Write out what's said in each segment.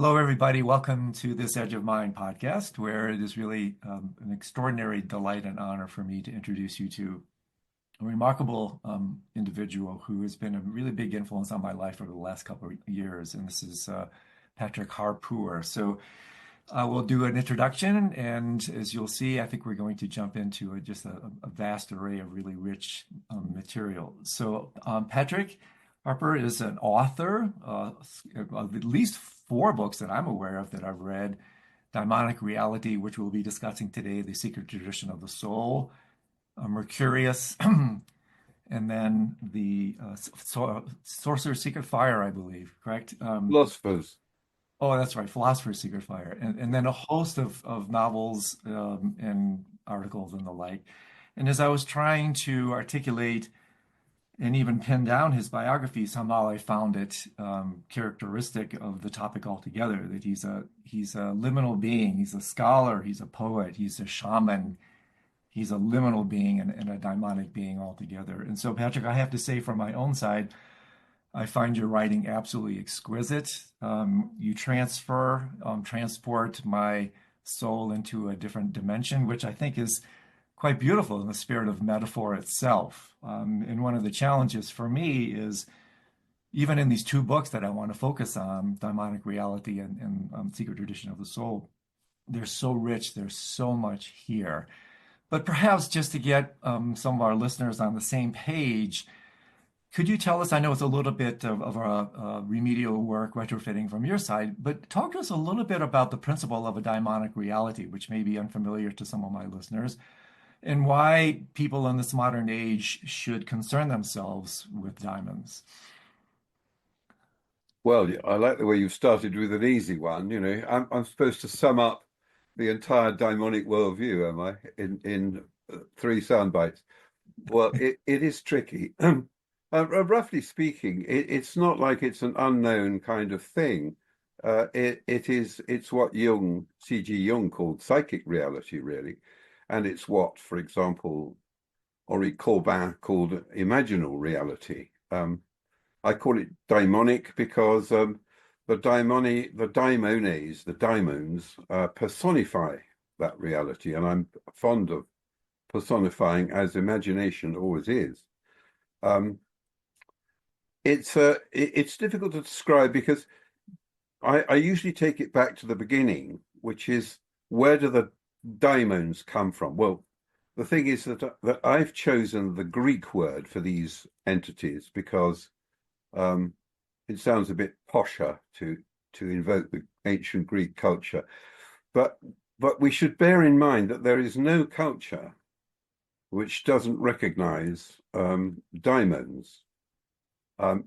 Hello, everybody. Welcome to this Edge of Mind podcast, where it is really an extraordinary delight and honor for me to introduce you to a remarkable individual who has been a really big influence on my life over the last couple of years. And this is Patrick Harpur. So we'll do an introduction. And as you'll see, I think we're going to jump into just a vast array of really rich material. So Patrick Harpur is an author of at least four books that I'm aware of that I've read: Daimonic Reality, which we'll be discussing today, The Secret Tradition of the Soul, Mercurius, and then the Sorcerer's Secret Fire, I believe, correct? Philosophers. Oh, that's right, Philosopher's Secret Fire, and then a host of novels and articles and the like. And as I was trying to articulate and even pin down his biography, somehow I found it characteristic of the topic altogether, that he's a liminal being, he's a scholar, he's a poet, he's a shaman, he's a liminal being and a daimonic being altogether. And so, Patrick, I have to say from my own side, I find your writing absolutely exquisite. You transport my soul into a different dimension, which I think is quite beautiful in the spirit of metaphor itself. And one of the challenges for me is, even in these two books that I want to focus on, Daimonic Reality and Secret Tradition of the Soul, they're so rich, there's so much here. But perhaps just to get some of our listeners on the same page, could you tell us, I know it's a little bit of a remedial work, retrofitting from your side, but talk to us a little bit about the principle of a daimonic reality, which may be unfamiliar to some of my listeners, and why people in this modern age should concern themselves with diamonds. Well, I like the way you've started with an easy one. I'm supposed to sum up the entire daimonic worldview, am I, in three sound bites? Well, it is tricky. Roughly speaking, it's not like it's an unknown kind of thing. It's what C.G. Jung called psychic reality, really. And it's what, for example, Henri Corbin called imaginal reality. I call it daimonic because the daimones, the daimons, personify that reality. And I'm fond of personifying, as imagination always is. It's difficult to describe because I usually take it back to the beginning, which is, where do the daimons come from? Well, the thing is that I've chosen the Greek word for these entities because it sounds a bit posher to invoke the ancient Greek culture, but we should bear in mind that there is no culture which doesn't recognize daimons,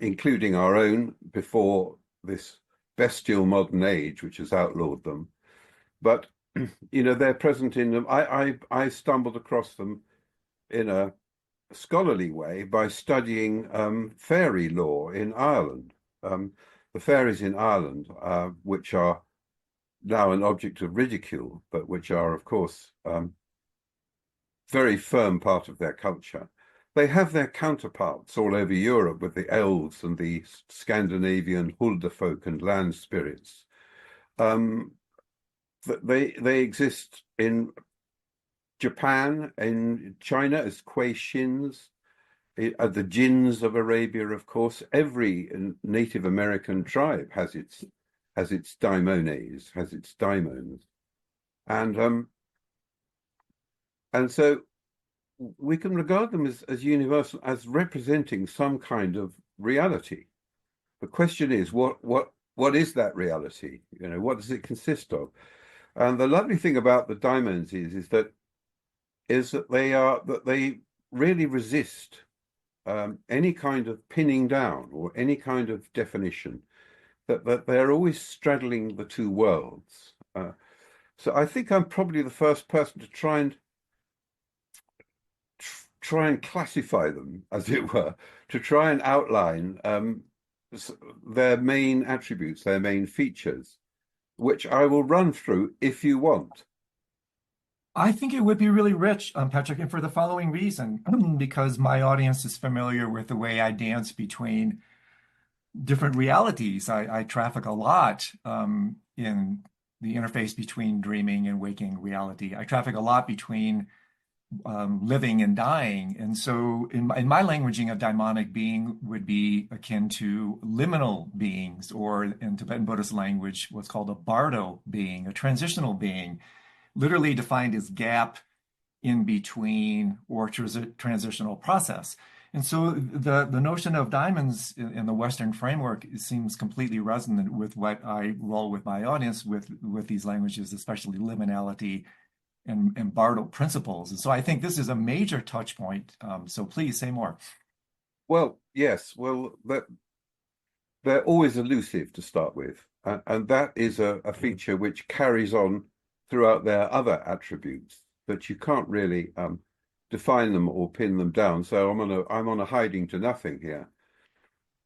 including our own before this bestial modern age, which has outlawed them. But they're present in them. I stumbled across them in a scholarly way by studying fairy lore in Ireland. The fairies in Ireland, which are now an object of ridicule, but which are, of course, very firm part of their culture. They have their counterparts all over Europe with the elves and the Scandinavian Hulderfolk and land spirits. They exist in Japan, in China as Kuei Shins, the jinns of Arabia, of course. Every Native American tribe has its daimones, has its daimons, and so we can regard them as universal, as representing some kind of reality. The question is, what is that reality? What does it consist of? And the lovely thing about the daimons is that they really resist any kind of pinning down or any kind of definition. That they're always straddling the two worlds. So I think I'm probably the first person to try and classify them, as it were, to try and outline their main attributes, their main features, which I will run through if you want. I think it would be really rich, Patrick, and for the following reason, because my audience is familiar with the way I dance between different realities. I traffic a lot in the interface between dreaming and waking reality. I traffic a lot between living and dying. And so in my languaging, a daimonic being would be akin to liminal beings, or in Tibetan Buddhist language, what's called a bardo being, a transitional being, literally defined as gap in between or transitional process. And so the notion of diamonds in the Western framework seems completely resonant with what I roll with my audience with these languages, especially liminality and Bardo principles. And so I think this is a major touch point. So please say more. Well, yes. Well, they're always elusive to start with, and that is a feature which carries on throughout their other attributes that you can't really define them or pin them down. So I'm on a hiding to nothing here.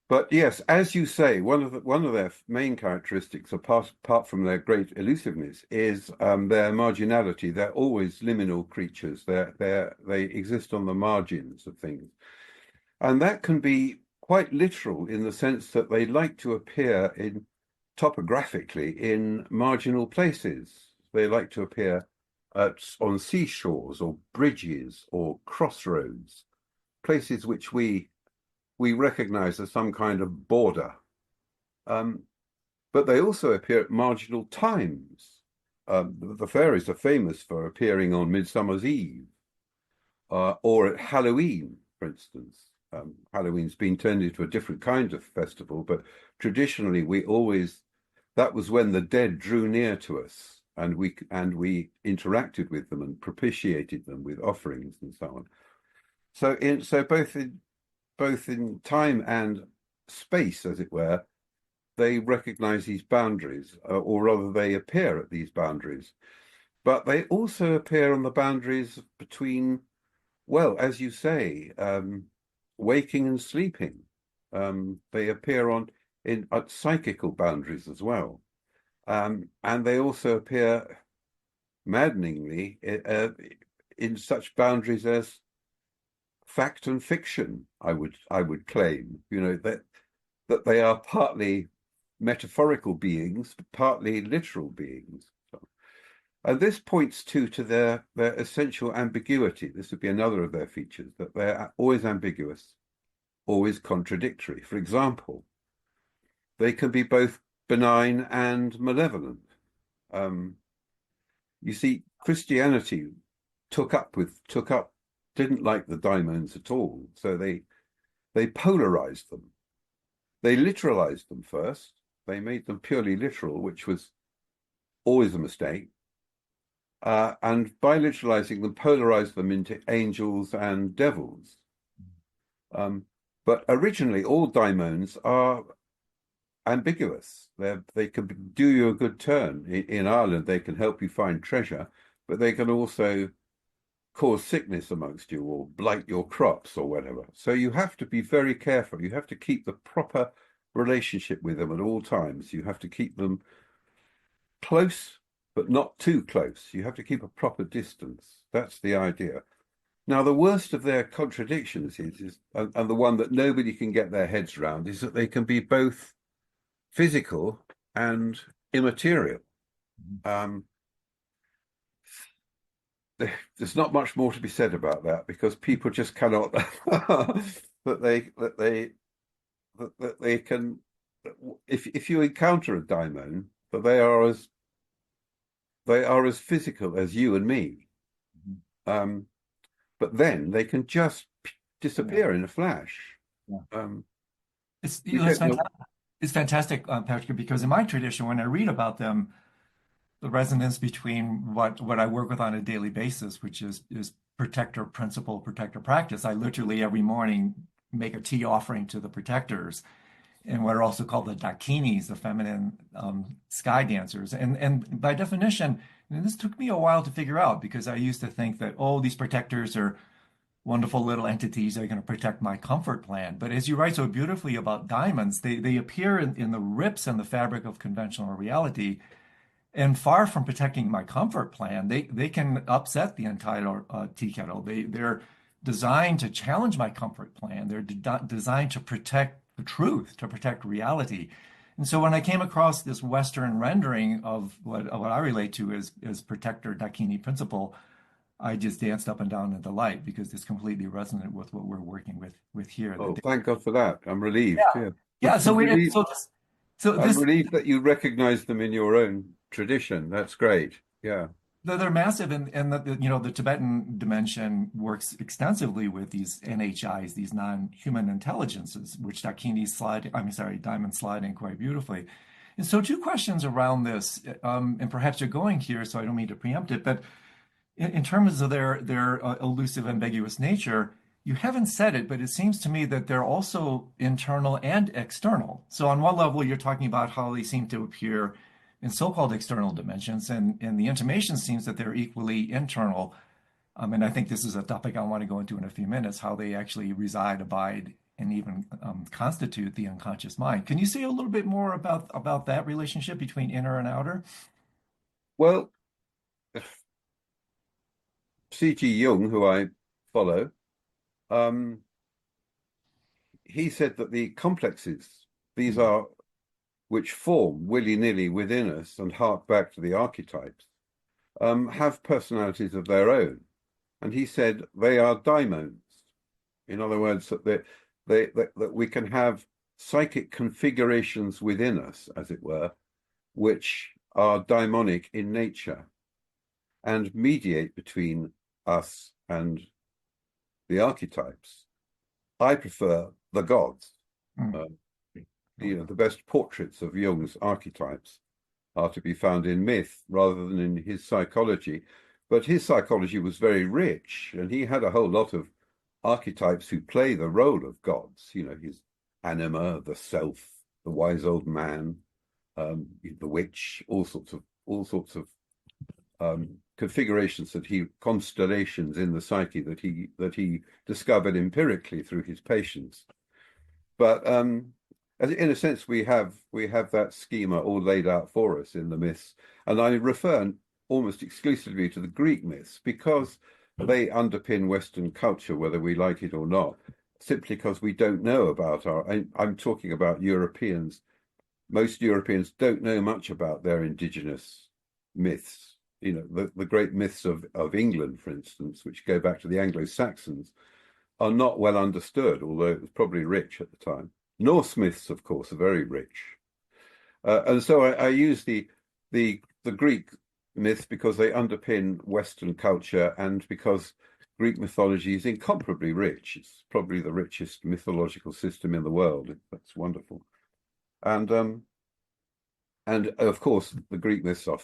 But yes, as you say, one of their main characteristics, apart from their great elusiveness, is their marginality. They're always liminal creatures. They exist on the margins of things, and that can be quite literal in the sense that they like to appear in topographically in marginal places. They like to appear on seashores or bridges or crossroads, places which we recognize as some kind of border. But they also appear at marginal times. The fairies are famous for appearing on Midsummer's Eve or at Halloween, for instance. Halloween's been turned into a different kind of festival, but traditionally that was when the dead drew near to us, and we interacted with them and propitiated them with offerings and so on. So both in time and space, as it were, they recognize these boundaries, or rather they appear at these boundaries. But they also appear on the boundaries between, well, as you say, waking and sleeping. They appear at psychical boundaries as well. And they also appear maddeningly in such boundaries as fact and fiction, I would claim, that they are partly metaphorical beings, partly literal beings. And this points to their essential ambiguity. This would be another of their features, that they're always ambiguous, always contradictory. For example, they can be both benign and malevolent. You see, Christianity didn't like the daimons at all, so they polarized them. They literalized them first. They made them purely literal, which was always a mistake. And by literalizing them, polarized them into angels and devils. But originally, all daimons are ambiguous. They can do you a good turn. In Ireland, they can help you find treasure, but they can also cause sickness amongst you or blight your crops or whatever. So you have to be very careful. You have to keep the proper relationship with them at all times. You have to keep them close, but not too close. You have to keep a proper distance. That's the idea. Now, the worst of their contradictions and the one that nobody can get their heads around, is that they can be both physical and immaterial. There's not much more to be said about that, because people just cannot that they can, if you encounter a daimon, that they are as physical as you and me. But then they can just disappear in a flash. It's fantastic, Patrick, because in my tradition, when I read about them, the resonance between what I work with on a daily basis, which is protector principle, protector practice. I literally every morning make a tea offering to the protectors, and what are also called the dakinis, the feminine sky dancers. And by definition, and this took me a while to figure out, because I used to think that, oh, these protectors are wonderful little entities that are going to protect my comfort plan. But as you write so beautifully about diamonds, they appear in the rips in the fabric of conventional reality. And far from protecting my comfort plan, they can upset the entire tea kettle. They're designed to challenge my comfort plan. They're designed to protect the truth, to protect reality. And so when I came across this Western rendering of what I relate to as protector Dakini principle, I just danced up and down in delight because it's completely resonant with what we're working with here. Oh, thank God for that. I'm relieved. Yeah, Yeah. yeah. So I'm we relieved. so I'm this relieved that you recognize them in your own tradition. That's great. Yeah. they're massive, and the Tibetan dimension works extensively with these NHIs, these non-human intelligences, which diamonds slide in quite beautifully. And so, two questions around this, and perhaps you're going here, so I don't mean to preempt it, but in terms of their elusive, ambiguous nature, you haven't said it, but it seems to me that they're also internal and external. So on one level, you're talking about how they seem to appear in so-called external dimensions, and the intimation seems that they're equally internal. And I think this is a topic I want to go into in a few minutes, how they actually reside, abide, and even constitute the unconscious mind. Can you say a little bit more about that relationship between inner and outer? Well, C.G. Jung, who I follow, um, he said that the complexes, these are which form willy-nilly within us and hark back to the archetypes, have personalities of their own. And he said they are daimons. In other words, that we can have psychic configurations within us, as it were, which are daimonic in nature and mediate between us and the archetypes. I prefer the gods. Mm. The best portraits of Jung's archetypes are to be found in myth rather than in his psychology. But his psychology was very rich, and he had a whole lot of archetypes who play the role of gods. His anima, the self, the wise old man, the witch, all sorts of configurations constellations in the psyche that he discovered empirically through his patients. But in a sense, we have that schema all laid out for us in the myths, and I refer almost exclusively to the Greek myths because they underpin Western culture, whether we like it or not. Simply because we don't know about I'm talking about Europeans. Most Europeans don't know much about their indigenous myths. The great myths of England, for instance, which go back to the Anglo-Saxons, are not well understood, although it was probably rich at the time. Norse myths, of course, are very rich. And so I use the Greek myths because they underpin Western culture and because Greek mythology is incomparably rich. It's probably the richest mythological system in the world. That's wonderful. And of course, the Greek myths are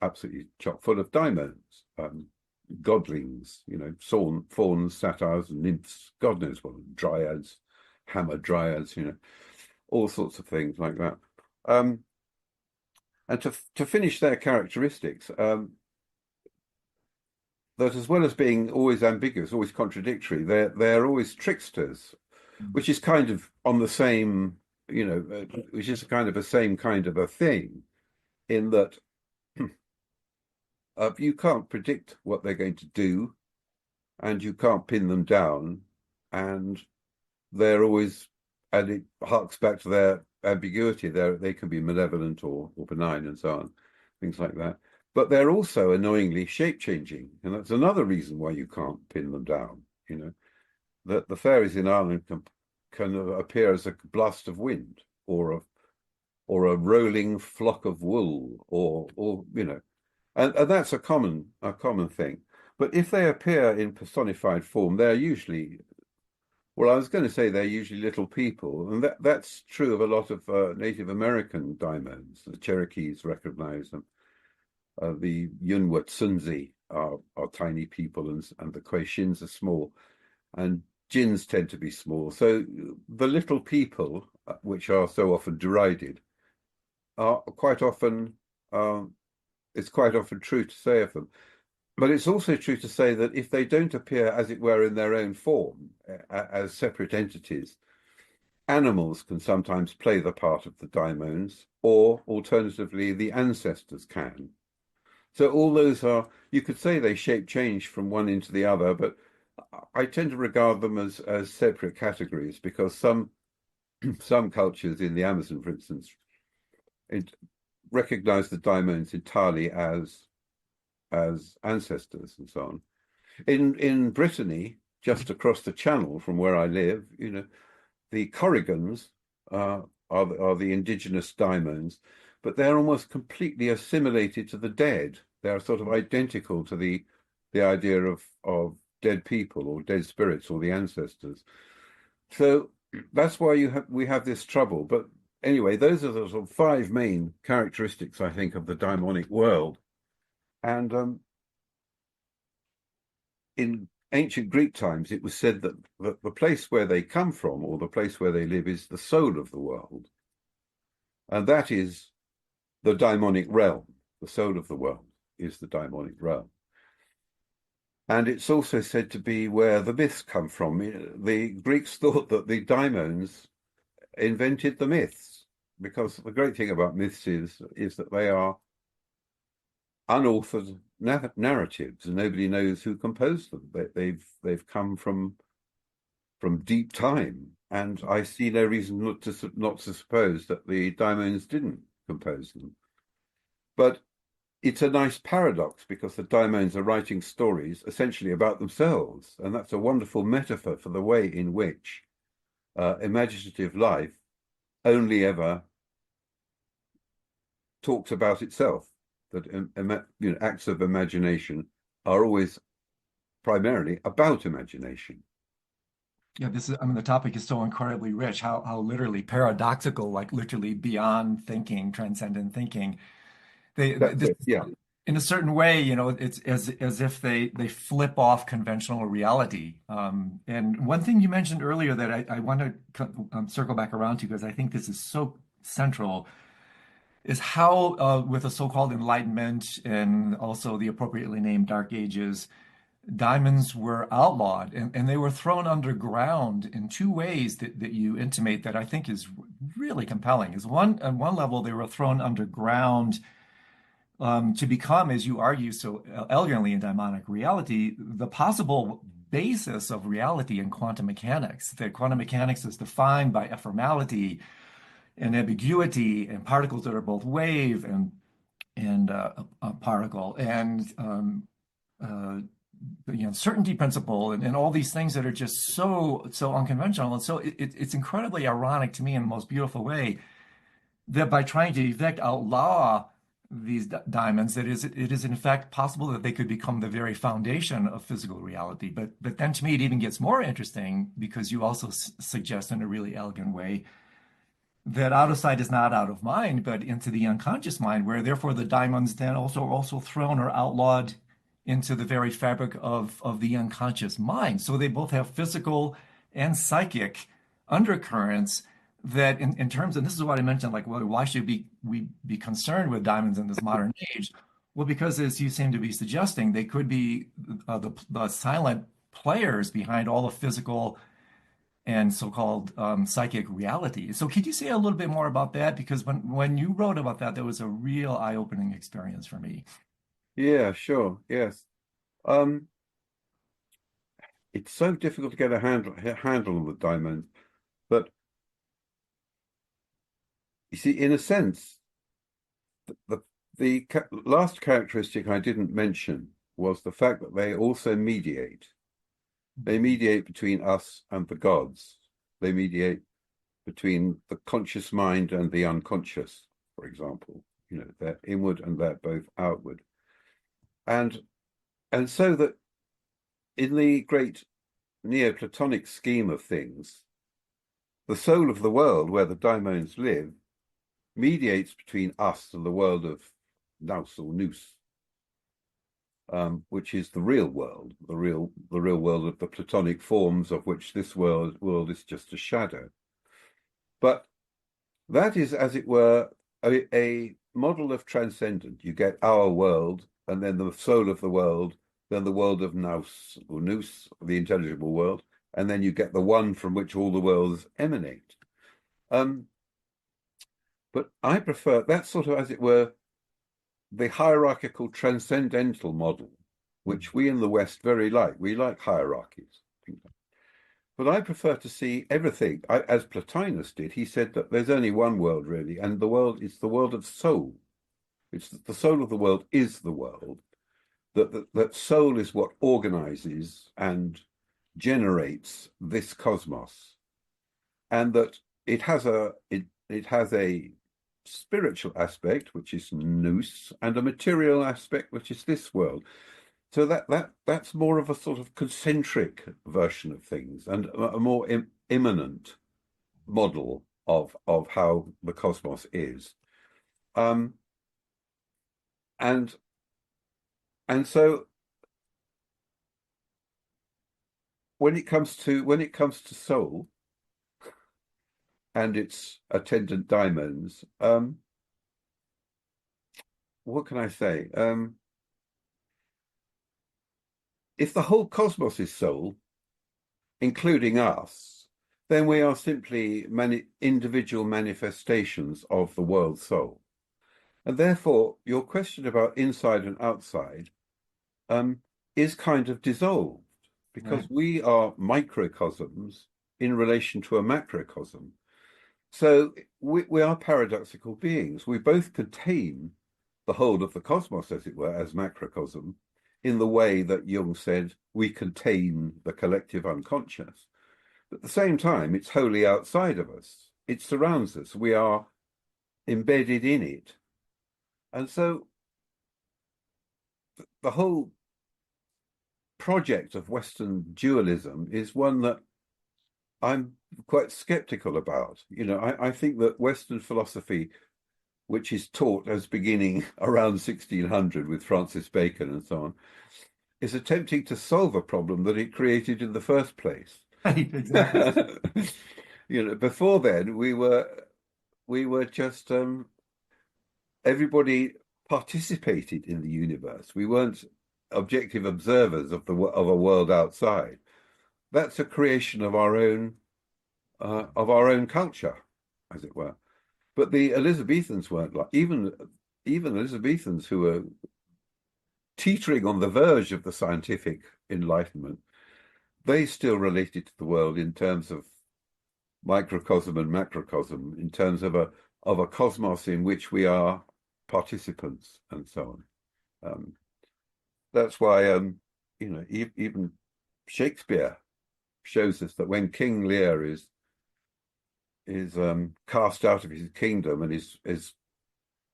absolutely chock full of daimons, godlings, fauns, satyrs, nymphs, God knows what, dryads, hammer dryads, all sorts of things like that. And to finish their characteristics, that as well as being always ambiguous, always contradictory, they're always tricksters, which is kind of on the same, which is kind of the same kind of a thing, in that you can't predict what they're going to do, and you can't pin them down, and they're always, and it harks back to their ambiguity. They can be malevolent or benign and so on, things like that. But they're also annoyingly shape-changing, and that's another reason why you can't pin them down. That the fairies in Ireland can appear as a blast of wind or a rolling flock of wool, or and that's a common thing. But if they appear in personified form, they're usually, well, I was going to say they're usually little people, and that's true of a lot of Native American daimons. The Cherokees recognize them. The Yunwa-Tsunzi are tiny people, and the Queshins are small, and Jinns tend to be small. So the little people, which are so often derided, are quite often, it's quite often true to say of them. But it's also true to say that if they don't appear, as it were, in their own form, as separate entities, animals can sometimes play the part of the daimons, or alternatively, the ancestors can. So all those are, you could say they shape change from one into the other, but I tend to regard them as separate categories because some some cultures in the Amazon, for instance, recognize the daimons entirely as ancestors and so on. In Brittany, just across the channel from where I live, the Corrigans are the indigenous daimons, but they're almost completely assimilated to the dead. They're sort of identical to the idea of dead people or dead spirits or the ancestors. So that's why we have this trouble. But anyway, those are the sort of five main characteristics, I think, of the daimonic world. And in ancient Greek times, it was said that the place where they come from, or the place where they live, is the soul of the world. And that is the daimonic realm. The soul of the world is the daimonic realm. And it's also said to be where the myths come from. The Greeks thought that the daimons invented the myths, because the great thing about myths is that they are unauthored narratives, and nobody knows who composed them. They've come from deep time, and I see no reason not to suppose that the daimons didn't compose them. But it's a nice paradox, because the daimons are writing stories essentially about themselves, and that's a wonderful metaphor for the way in which imaginative life only ever talks about itself. That acts of imagination are always primarily about imagination. Yeah, the topic is so incredibly rich, how literally paradoxical, like literally beyond thinking, transcendent thinking. That's This, it. Yeah. in a certain way, it's as if they flip off conventional reality. And one thing you mentioned earlier that I want to circle back around to, because I think this is so central, is how with the so-called Enlightenment and also the appropriately named Dark Ages, diamonds were outlawed, and they were thrown underground in two ways that you intimate that I think is really compelling. Is one, on one level, they were thrown underground to become, as you argue so elegantly in Daimonic reality, the possible basis of reality in quantum mechanics. That quantum mechanics is defined by ephemerality and ambiguity and particles that are both wave and a particle and certainty principle and all these things that are just so unconventional. And so it's incredibly ironic to me in the most beautiful way that by trying to outlaw these diamonds, it is in fact possible that they could become the very foundation of physical reality. But then to me, it even gets more interesting, because you also suggest in a really elegant way that out of sight is not out of mind, but into the unconscious mind, where therefore the diamonds then also thrown or outlawed into the very fabric of the unconscious mind. So they both have physical and psychic undercurrents that in terms, and this is what I mentioned, like, well, why should we be concerned with diamonds in this modern age? Well, because as you seem to be suggesting, they could be the silent players behind all the physical and so-called psychic reality. So could you say a little bit more about that? Because when you wrote about that, that was a real eye-opening experience for me. Yeah, sure. Yes. Um, it's so difficult to get a handle on the diamond, but you see, in a sense, the last characteristic I didn't mention was the fact that they also mediate. They mediate between us and the gods. They mediate between the conscious mind and the unconscious, for example. They're inward and they're both outward. And so that in the great Neoplatonic scheme of things, the soul of the world, where the daimons live, mediates between us and the world of nous or nous, which is the real world, the real world of the Platonic forms, of which this world is just a shadow. But that is, as it were, a model of transcendent. You get our world, and then the soul of the world, then the world of nous or nous, the intelligible world, and then you get the one from which all the worlds emanate. But I prefer that sort of, as it were, the hierarchical transcendental model, which we in the West very like. We like hierarchies. But I prefer to see everything, as Plotinus did. He said that there's only one world really, and the world is the world of soul. It's the soul of the world is the world. That soul is what organizes and generates this cosmos, and that it has a spiritual aspect, which is nous, and a material aspect, which is this world. So that's more of a sort of concentric version of things, and a more immanent model of how the cosmos is. Um, and and so when it comes to soul and its attendant daimons, what can I say? If the whole cosmos is soul, including us, then we are simply individual manifestations of the world soul. And therefore, your question about inside and outside is kind of dissolved, because Right. we are microcosms in relation to a macrocosm. So we are paradoxical beings. We both contain the whole of the cosmos, as it were, as macrocosm, in the way that Jung said we contain the collective unconscious. But at the same time, it's wholly outside of us. It surrounds us. We are embedded in it. And so the whole project of Western dualism is one that I'm quite skeptical about. I think that Western philosophy, which is taught as beginning around 1600 with Francis Bacon and so on, is attempting to solve a problem that it created in the first place. Right, exactly. Before then we were just everybody participated in the universe. We weren't objective observers of a world outside. That's a creation of our own culture, as it were. But the Elizabethans weren't like even Elizabethans who were teetering on the verge of the scientific enlightenment. They still related to the world in terms of microcosm and macrocosm, in terms of a cosmos in which we are participants and so on. That's why even Shakespeare shows us that when King Lear is cast out of his kingdom and is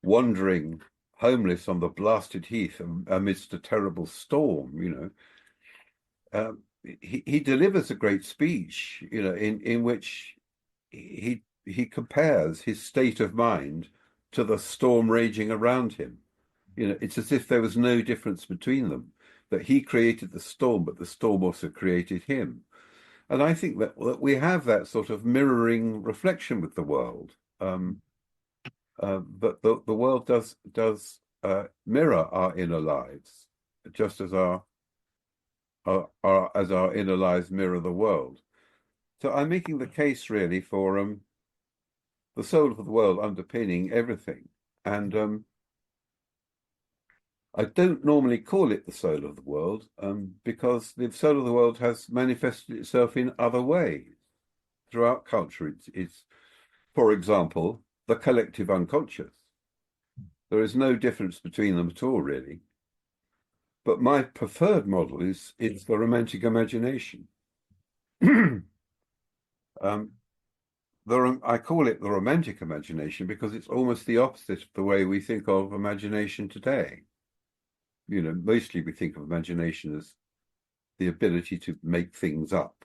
wandering homeless on the blasted heath amidst a terrible storm, he delivers a great speech, in which he compares his state of mind to the storm raging around him. It's as if there was no difference between them, that he created the storm, but the storm also created him. And I think that we have that sort of mirroring reflection with the world. But the world does mirror our inner lives, just as our inner lives mirror the world. So I'm making the case really for the soul of the world underpinning everything. And I don't normally call it the soul of the world because the soul of the world has manifested itself in other ways throughout culture. It's, for example, the collective unconscious. There is no difference between them at all, really. But my preferred model is the romantic imagination. I call it the romantic imagination because it's almost the opposite of the way we think of imagination today. Mostly we think of imagination as the ability to make things up,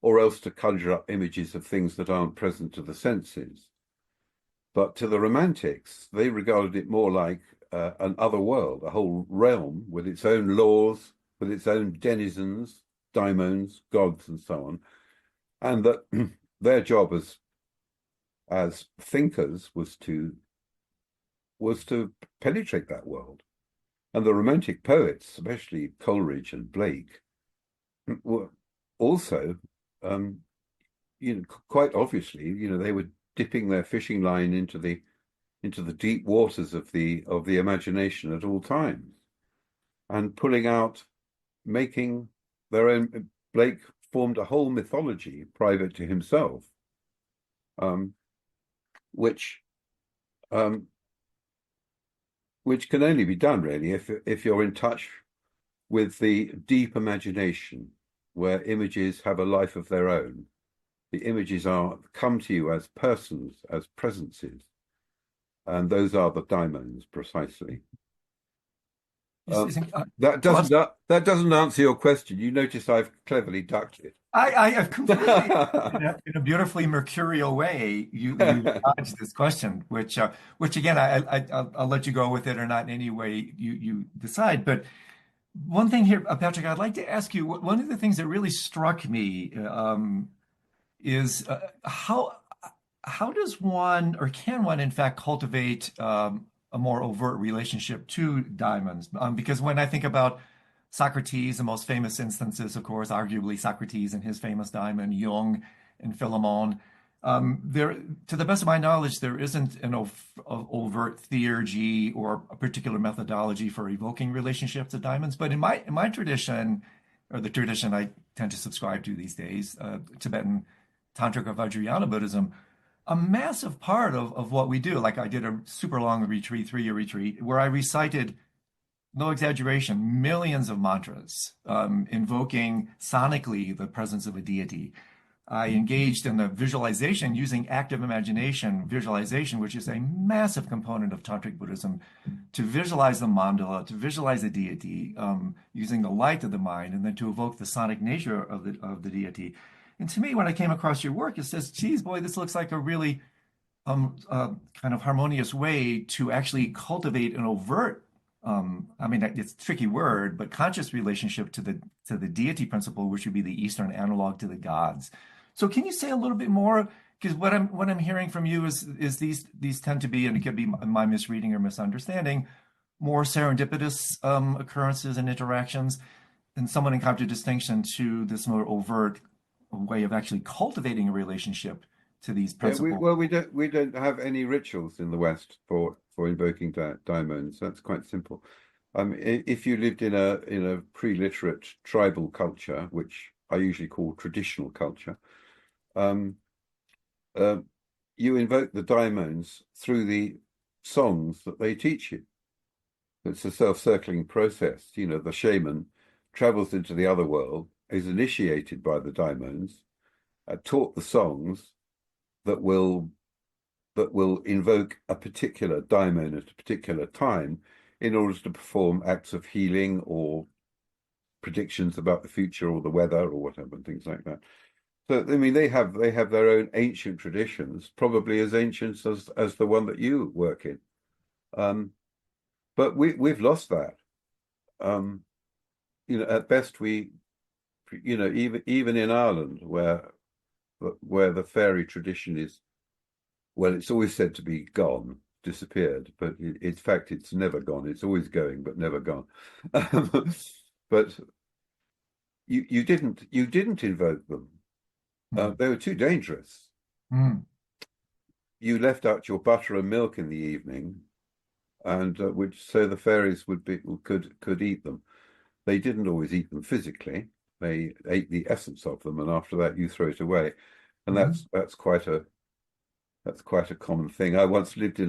or else to conjure up images of things that aren't present to the senses. But to the romantics, they regarded it more like an other world, a whole realm with its own laws, with its own denizens, daimons, gods, and so on, and that their job as thinkers was to penetrate that world. And the romantic poets, especially Coleridge and Blake, were also, quite obviously, they were dipping their fishing line into the deep waters of the imagination at all times, and pulling out, making their own. Blake formed a whole mythology private to himself, um, which um, which can only be done really if you're in touch with the deep imagination, where images have a life of their own. The images come to you as persons, as presences, and those are the daimons precisely. That doesn't answer your question. You notice I've cleverly ducked it. I have completely, in a beautifully mercurial way, you dodged this question, which again, I'll let you go with it or not in any way you decide. But one thing here, Patrick, I'd like to ask you, one of the things that really struck me is how does one, or can one, in fact, cultivate a more overt relationship to diamonds? Because when I think about Socrates, the most famous instances, of course, arguably Socrates and his famous diamond, Jung and Philemon. To the best of my knowledge, there isn't an overt theurgy or a particular methodology for evoking relationships to diamonds. But in my tradition, or the tradition I tend to subscribe to these days, Tibetan Tantric or Vajrayana Buddhism, a massive part of what we do, like I did a super long retreat, 3-year retreat, where I recited, no exaggeration, millions of mantras, invoking sonically the presence of a deity. I engaged in the visualization using active imagination visualization, which is a massive component of Tantric Buddhism, to visualize the mandala, to visualize the deity, using the light of the mind, and then to evoke the sonic nature of the deity. And to me, when I came across your work, it says, geez, boy, this looks like a really kind of harmonious way to actually cultivate an overt, I mean, it's a tricky word, but conscious relationship to the deity principle, which would be the Eastern analog to the gods. So can you say a little bit more? Because what I'm hearing from you is these tend to be, and it could be my misreading or misunderstanding, more serendipitous occurrences and interactions, and somewhat in contradistinction to this more overt way of actually cultivating a relationship to these principles. We don't have any rituals in the West for invoking daimons. That's quite simple. If you lived in a pre-literate tribal culture, which I usually call traditional culture, you invoke the daimons through the songs that they teach you. It's a self-circling process. You know, the shaman travels into the other world, is initiated by the daimons, taught the songs that will invoke a particular daimon at a particular time in order to perform acts of healing or predictions about the future or the weather or whatever, and things like that. So I mean, they have their own ancient traditions, probably as ancient as the one that you work in. But we've lost that. You know, at best even in Ireland, where the fairy tradition is, well, it's always said to be gone, disappeared, but in fact, it's never gone. It's always going, but never gone. But you didn't invoke them. They were too dangerous. Mm. You left out your butter and milk in the evening, and so the fairies could eat them. They didn't always eat them physically. They ate the essence of them, and after that, you throw it away. And that's quite a common thing. I once lived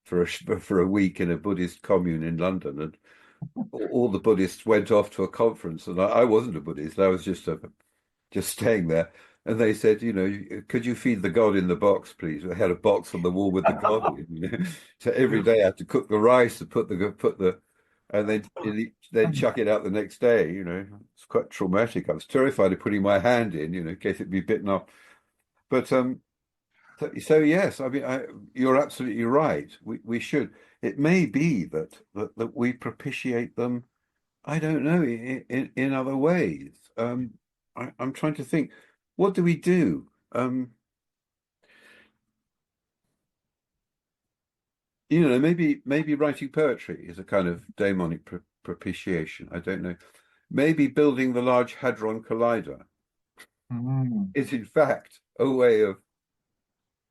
for a week in a Buddhist commune in London, and all the Buddhists went off to a conference, and I wasn't a Buddhist. I was just staying there. And they said, you know, could you feed the god in the box, please? They had a box on the wall with the god in, you know? So every day I had to cook the rice and put the and then chuck it out the next day. You know, it's quite traumatic. I was terrified of putting my hand in, you know, in case it'd be bitten off. But so yes, I mean, you're absolutely right. We should. It may be that we propitiate them. I don't know, in other ways. I'm trying to think. What do we do? You know, maybe writing poetry is a kind of daimonic propitiation. I don't know. Maybe building the Large Hadron Collider is in fact a way of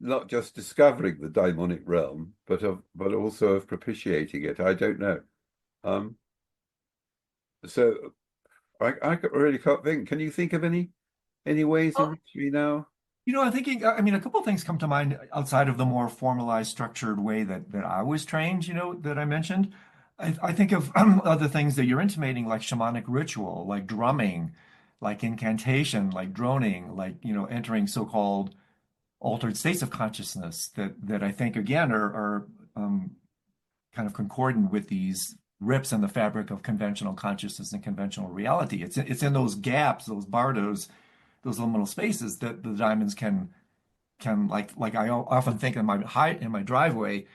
not just discovering the daimonic realm, but also of propitiating it. I don't know. So I really can't think. Can you think of any ways in Well, which we now? I'm thinking, I mean, a couple of things come to mind outside of the more formalized, structured way that I was trained, that I mentioned. I think of other things that you're intimating, like shamanic ritual, like drumming, like incantation, like droning, like, entering so-called altered states of consciousness that I think, again, are kind of concordant with these rips in the fabric of conventional consciousness and conventional reality. It's in those gaps, those bardos, those liminal spaces that the diamonds can like I often think in my driveway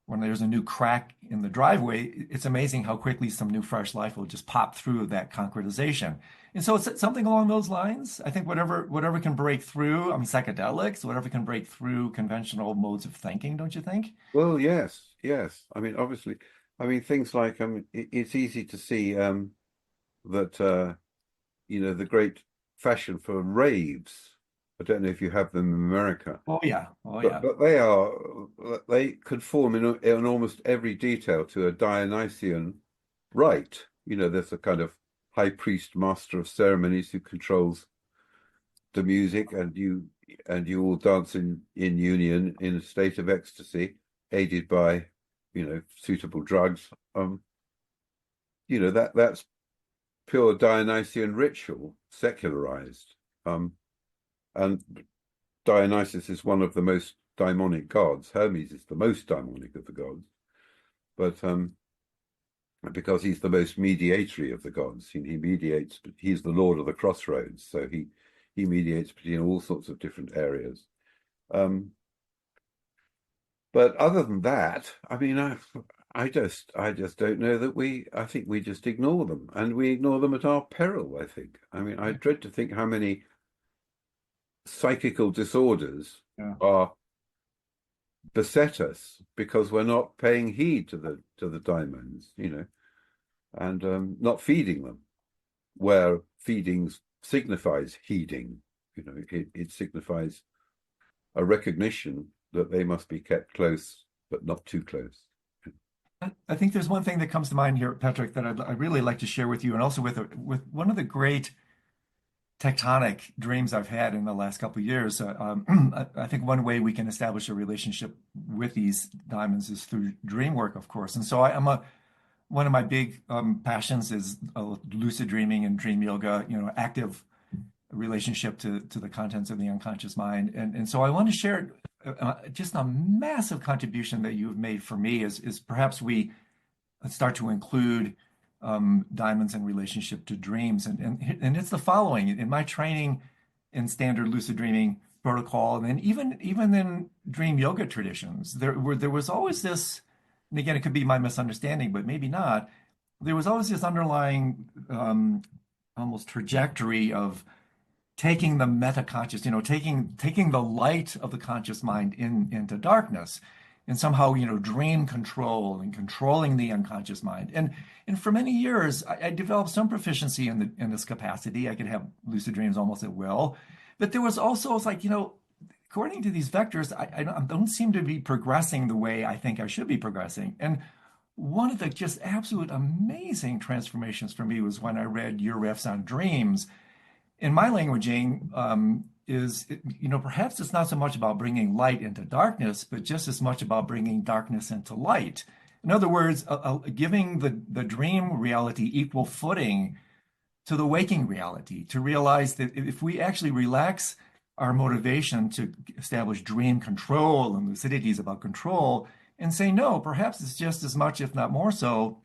when there's a new crack in the driveway, it's amazing how quickly some new fresh life will just pop through that concretization. And so it's something along those lines. I think whatever can break through, I mean psychedelics, whatever can break through conventional modes of thinking, don't you think? Well, yes, yes. I mean, obviously, I mean things like it's easy to see that the great fashion for raves. I don't know if you have them in America, Oh yeah. Oh but yeah. but they conform in almost every detail to a Dionysian rite. There's a kind of high priest, master of ceremonies who controls the music, and you all dance in union in a state of ecstasy, aided by suitable drugs. That's pure Dionysian ritual, secularized. And Dionysus is one of the most daimonic gods. Hermes is the most daimonic of the gods, but because he's the most mediatory of the gods, he mediates. He's the lord of the crossroads, so he mediates between all sorts of different areas. Um, but other than that, I mean, I just don't know that I think we just ignore them, and we ignore them at our peril, I think. I mean, I dread to think how many psychical disorders Yeah. are beset us because we're not paying heed to the diamonds, and not feeding them, where feeding signifies heeding. It signifies a recognition that they must be kept close, but not too close. I think there's one thing that comes to mind here, Patrick, that I'd really like to share with you, and also with one of the great tectonic dreams I've had in the last couple of years. I think one way we can establish a relationship with these diamonds is through dream work, of course. And so one of my big passions is lucid dreaming and dream yoga, active relationship to the contents of the unconscious mind. And so I want to share just a massive contribution that you've made for me is perhaps we start to include diamonds in relationship to dreams. And it's the following. In my training in standard lucid dreaming protocol, and then even in dream yoga traditions, there was always this, and again, it could be my misunderstanding, but maybe not. There was always this underlying almost trajectory of taking the metaconscious, taking the light of the conscious mind into darkness, and somehow, dream control and controlling the unconscious mind. And for many years, I developed some proficiency in this capacity. I could have lucid dreams almost at will, but there was also, it's like, according to these vectors, I don't seem to be progressing the way I think I should be progressing. And one of the just absolute amazing transformations for me was when I read your riffs on dreams in my languaging perhaps it's not so much about bringing light into darkness, but just as much about bringing darkness into light. In other words, giving the dream reality equal footing to the waking reality, to realize that if we actually relax our motivation to establish dream control, and lucidity is about control, and say, no, perhaps it's just as much, if not more so,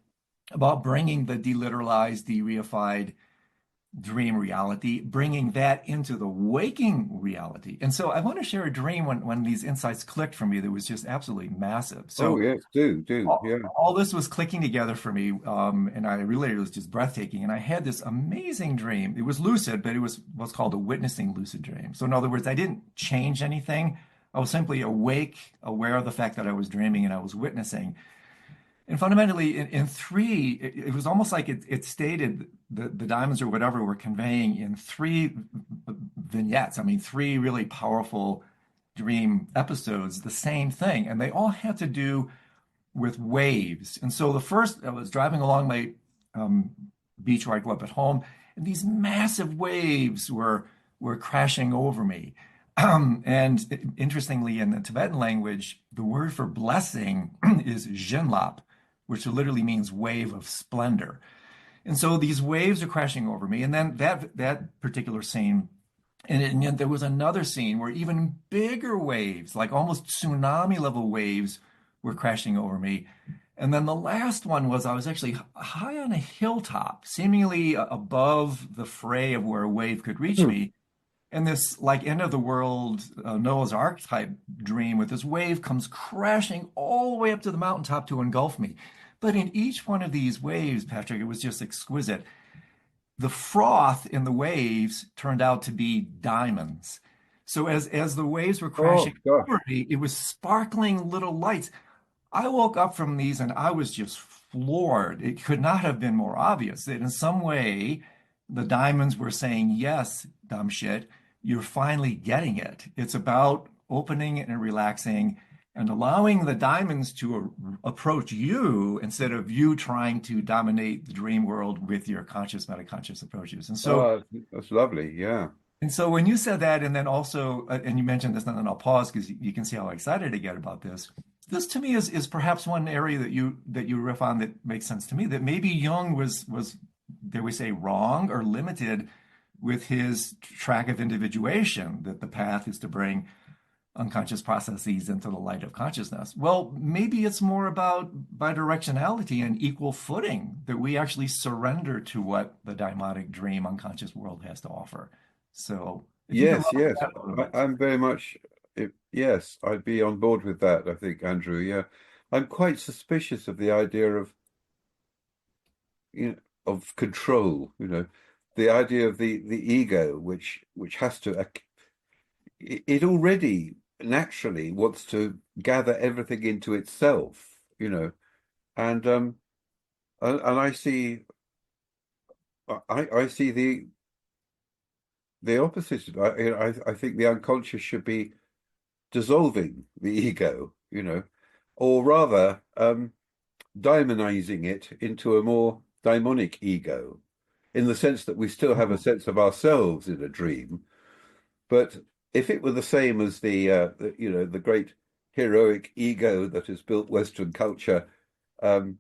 about bringing the deliteralized, de-reified, dream reality, bringing that into the waking reality. And so I want to share a dream when these insights clicked for me that was just absolutely massive. Oh So yes, do all, yeah. all this was clicking together for me, and it was just breathtaking. And I had this amazing dream. It was lucid, but it was what's called a witnessing lucid dream. So in other words, I didn't change anything. I was simply awake, aware of the fact that I was dreaming and I was witnessing. And fundamentally, in three, it was almost like it stated the diamonds or whatever were conveying in three vignettes. I mean, three really powerful dream episodes, the same thing. And they all had to do with waves. And so the first, I was driving along my beach where I grew up at home, and these massive waves were crashing over me. And interestingly, in the Tibetan language, the word for blessing is jinlap, which literally means wave of splendor. And so these waves are crashing over me. And then that particular scene, and yet there was another scene where even bigger waves, like almost tsunami level waves, were crashing over me. And then the last one was I was actually high on a hilltop, seemingly above the fray of where a wave could reach Hmm. me. And this like end of the world Noah's Ark type dream with this wave comes crashing all the way up to the mountaintop to engulf me. But in each one of these waves, Patrick, it was just exquisite. The froth in the waves turned out to be diamonds. So as the waves were crashing Oh gosh. over me, it was sparkling little lights. I woke up from these and I was just floored. It could not have been more obvious that in some way the diamonds were saying, yes, dumb shit, you're finally getting it. It's about opening and relaxing and allowing the diamonds to approach you instead of you trying to dominate the dream world with your conscious, metaconscious approaches. Oh, that's lovely. Yeah. And so when you said that, and then also, and you mentioned this, and then I'll pause because you can see how excited I get about this. This to me is perhaps one area that you riff on that makes sense to me. That maybe Jung was dare we say wrong or limited with his track of individuation. That the path is to bring unconscious processes into the light of consciousness. Well, maybe it's more about bidirectionality and equal footing that we actually surrender to what the daimonic dream unconscious world has to offer. So if you could Yes, elaborate yes. that a little bit. I'm very much, yes, I'd be on board with that, I think, Andrew. Yeah. I'm quite suspicious of the idea of, of control, the idea of the ego, which has to, it already naturally wants to gather everything into itself, and and I see the opposite. I think the unconscious should be dissolving the ego, or rather daemonizing it into a more daimonic ego, in the sense that we still have a Mhm. sense of ourselves in a dream. But if it were the same as the great heroic ego that has built Western culture, um,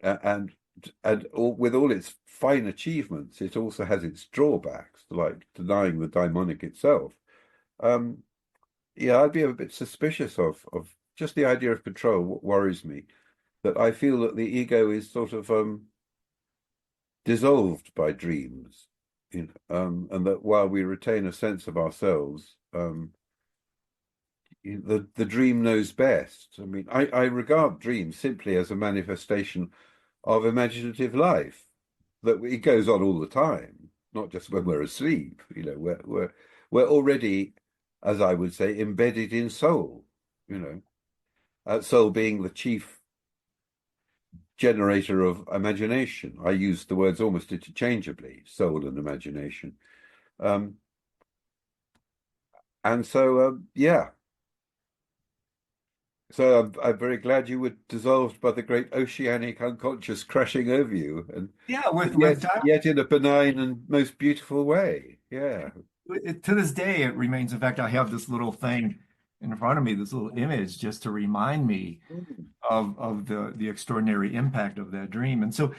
and with all its fine achievements, it also has its drawbacks, like denying the daimonic itself. Um, yeah, I'd be a bit suspicious of just the idea of control. What worries me, that I feel that the ego is sort of dissolved by dreams, and that while we retain a sense of ourselves, the dream knows best. I mean, I regard dreams simply as a manifestation of imaginative life, that it goes on all the time, not just when we're asleep. We're already, as I would say, embedded in soul. Soul being the chief generator of imagination. I use the words almost interchangeably, soul and imagination. Um, and so, yeah. So I'm very glad you were dissolved by the great oceanic unconscious crashing over you, and Yeah, but with yet in a benign and most beautiful way. Yeah. to this day, it remains. In fact, I have this little thing in front of me, this little image, just to remind me Mm. of the extraordinary impact of that dream. And so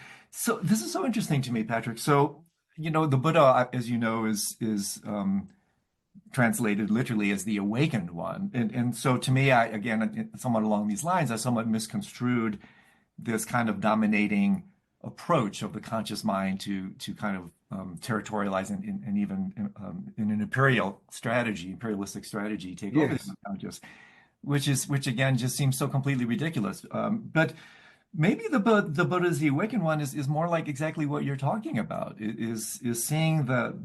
this is so interesting to me, Patrick. So the Buddha, as you know, is translated literally as the awakened one. And so to me, I again, somewhat along these lines, I somewhat misconstrued this kind of dominating approach of the conscious mind to kind of territorialize and even in an imperialistic strategy, take over the Yes. unconscious, which again just seems so completely ridiculous. But maybe the Buddha's the awakened one is more like exactly what you're talking about. Is seeing the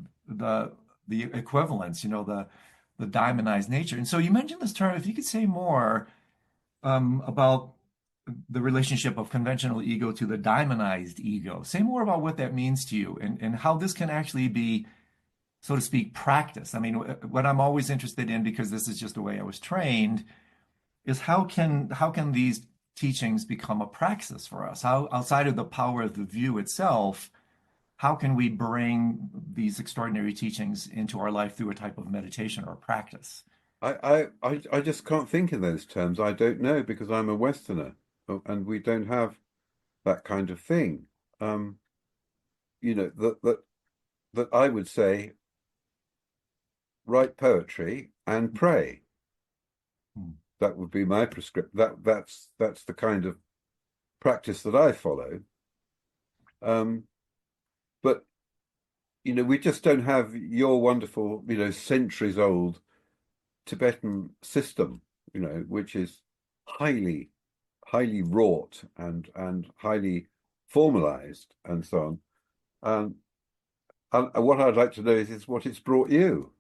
the equivalence, the diamondized nature. And so you mentioned this term. If you could say more about the relationship of conventional ego to the diamondized ego. Say more about what that means to you and how this can actually be, so to speak, practice. I mean, what I'm always interested in, because this is just the way I was trained, is how can these teachings become a praxis for us? How outside of the power of the view itself, how can we bring these extraordinary teachings into our life through a type of meditation or practice? I just can't think in those terms. I don't know because I'm a Westerner, and we don't have that kind of thing. Um, that I would say write poetry and pray. Hmm. That would be my prescription. That's the kind of practice that I follow. Um, but we just don't have your wonderful, centuries old Tibetan system, which is highly, highly wrought and highly formalized and so on. And what I'd like to know is what it's brought you.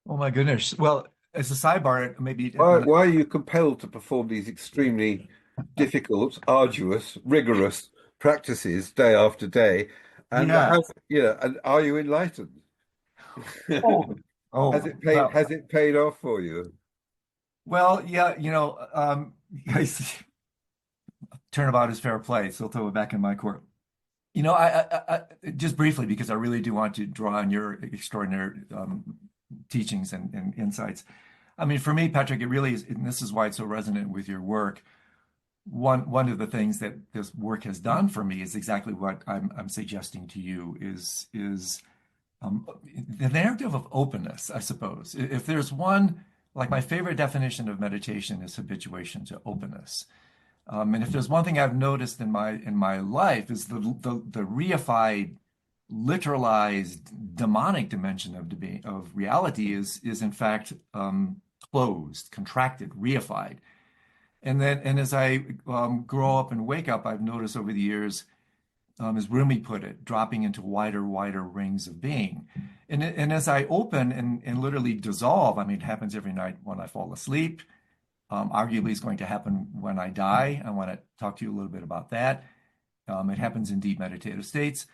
Oh my goodness. Well, as a sidebar, maybe Why are you compelled to perform these extremely difficult, arduous, rigorous practices day after day? And yeah. and are you enlightened? Oh, Has oh, it paid well, has it paid off for you? well, yeah, guys, turnabout is fair play, so throw it back in my court. Just briefly, because I really do want to draw on your extraordinary teachings and insights. I mean, for me, Patrick, it really is, and this is why it's so resonant with your work. One of the things that this work has done for me is exactly what I'm suggesting to you is the narrative of openness, I suppose. If there's one, like my favorite definition of meditation is habituation to openness. And if there's one thing I've noticed in my life is the reified, literalized, demonic dimension of reality is in fact closed, contracted, reified. And as I grow up and wake up, I've noticed over the years, as Rumi put it, dropping into wider, wider rings of being. And as I open and literally dissolve, I mean, it happens every night when I fall asleep. Arguably, it's going to happen when I die. I want to talk to you a little bit about that. It happens in deep meditative states.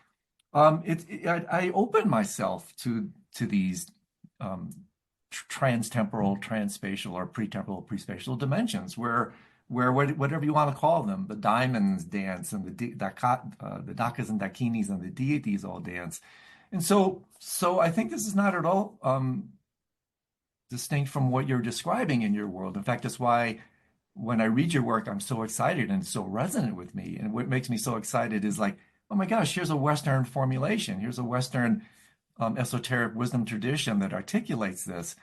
I open myself to these trans-temporal, trans-spatial, or pre-temporal, pre-spatial dimensions where whatever you want to call them, the diamonds dance and the dakas and dakinis and the deities all dance. And so I think this is not at all distinct from what you're describing in your world. In fact, that's why when I read your work, I'm so excited and it's so resonant with me. And what makes me so excited is like, oh my gosh, here's a Western formulation. Here's a Western esoteric wisdom tradition that articulates this.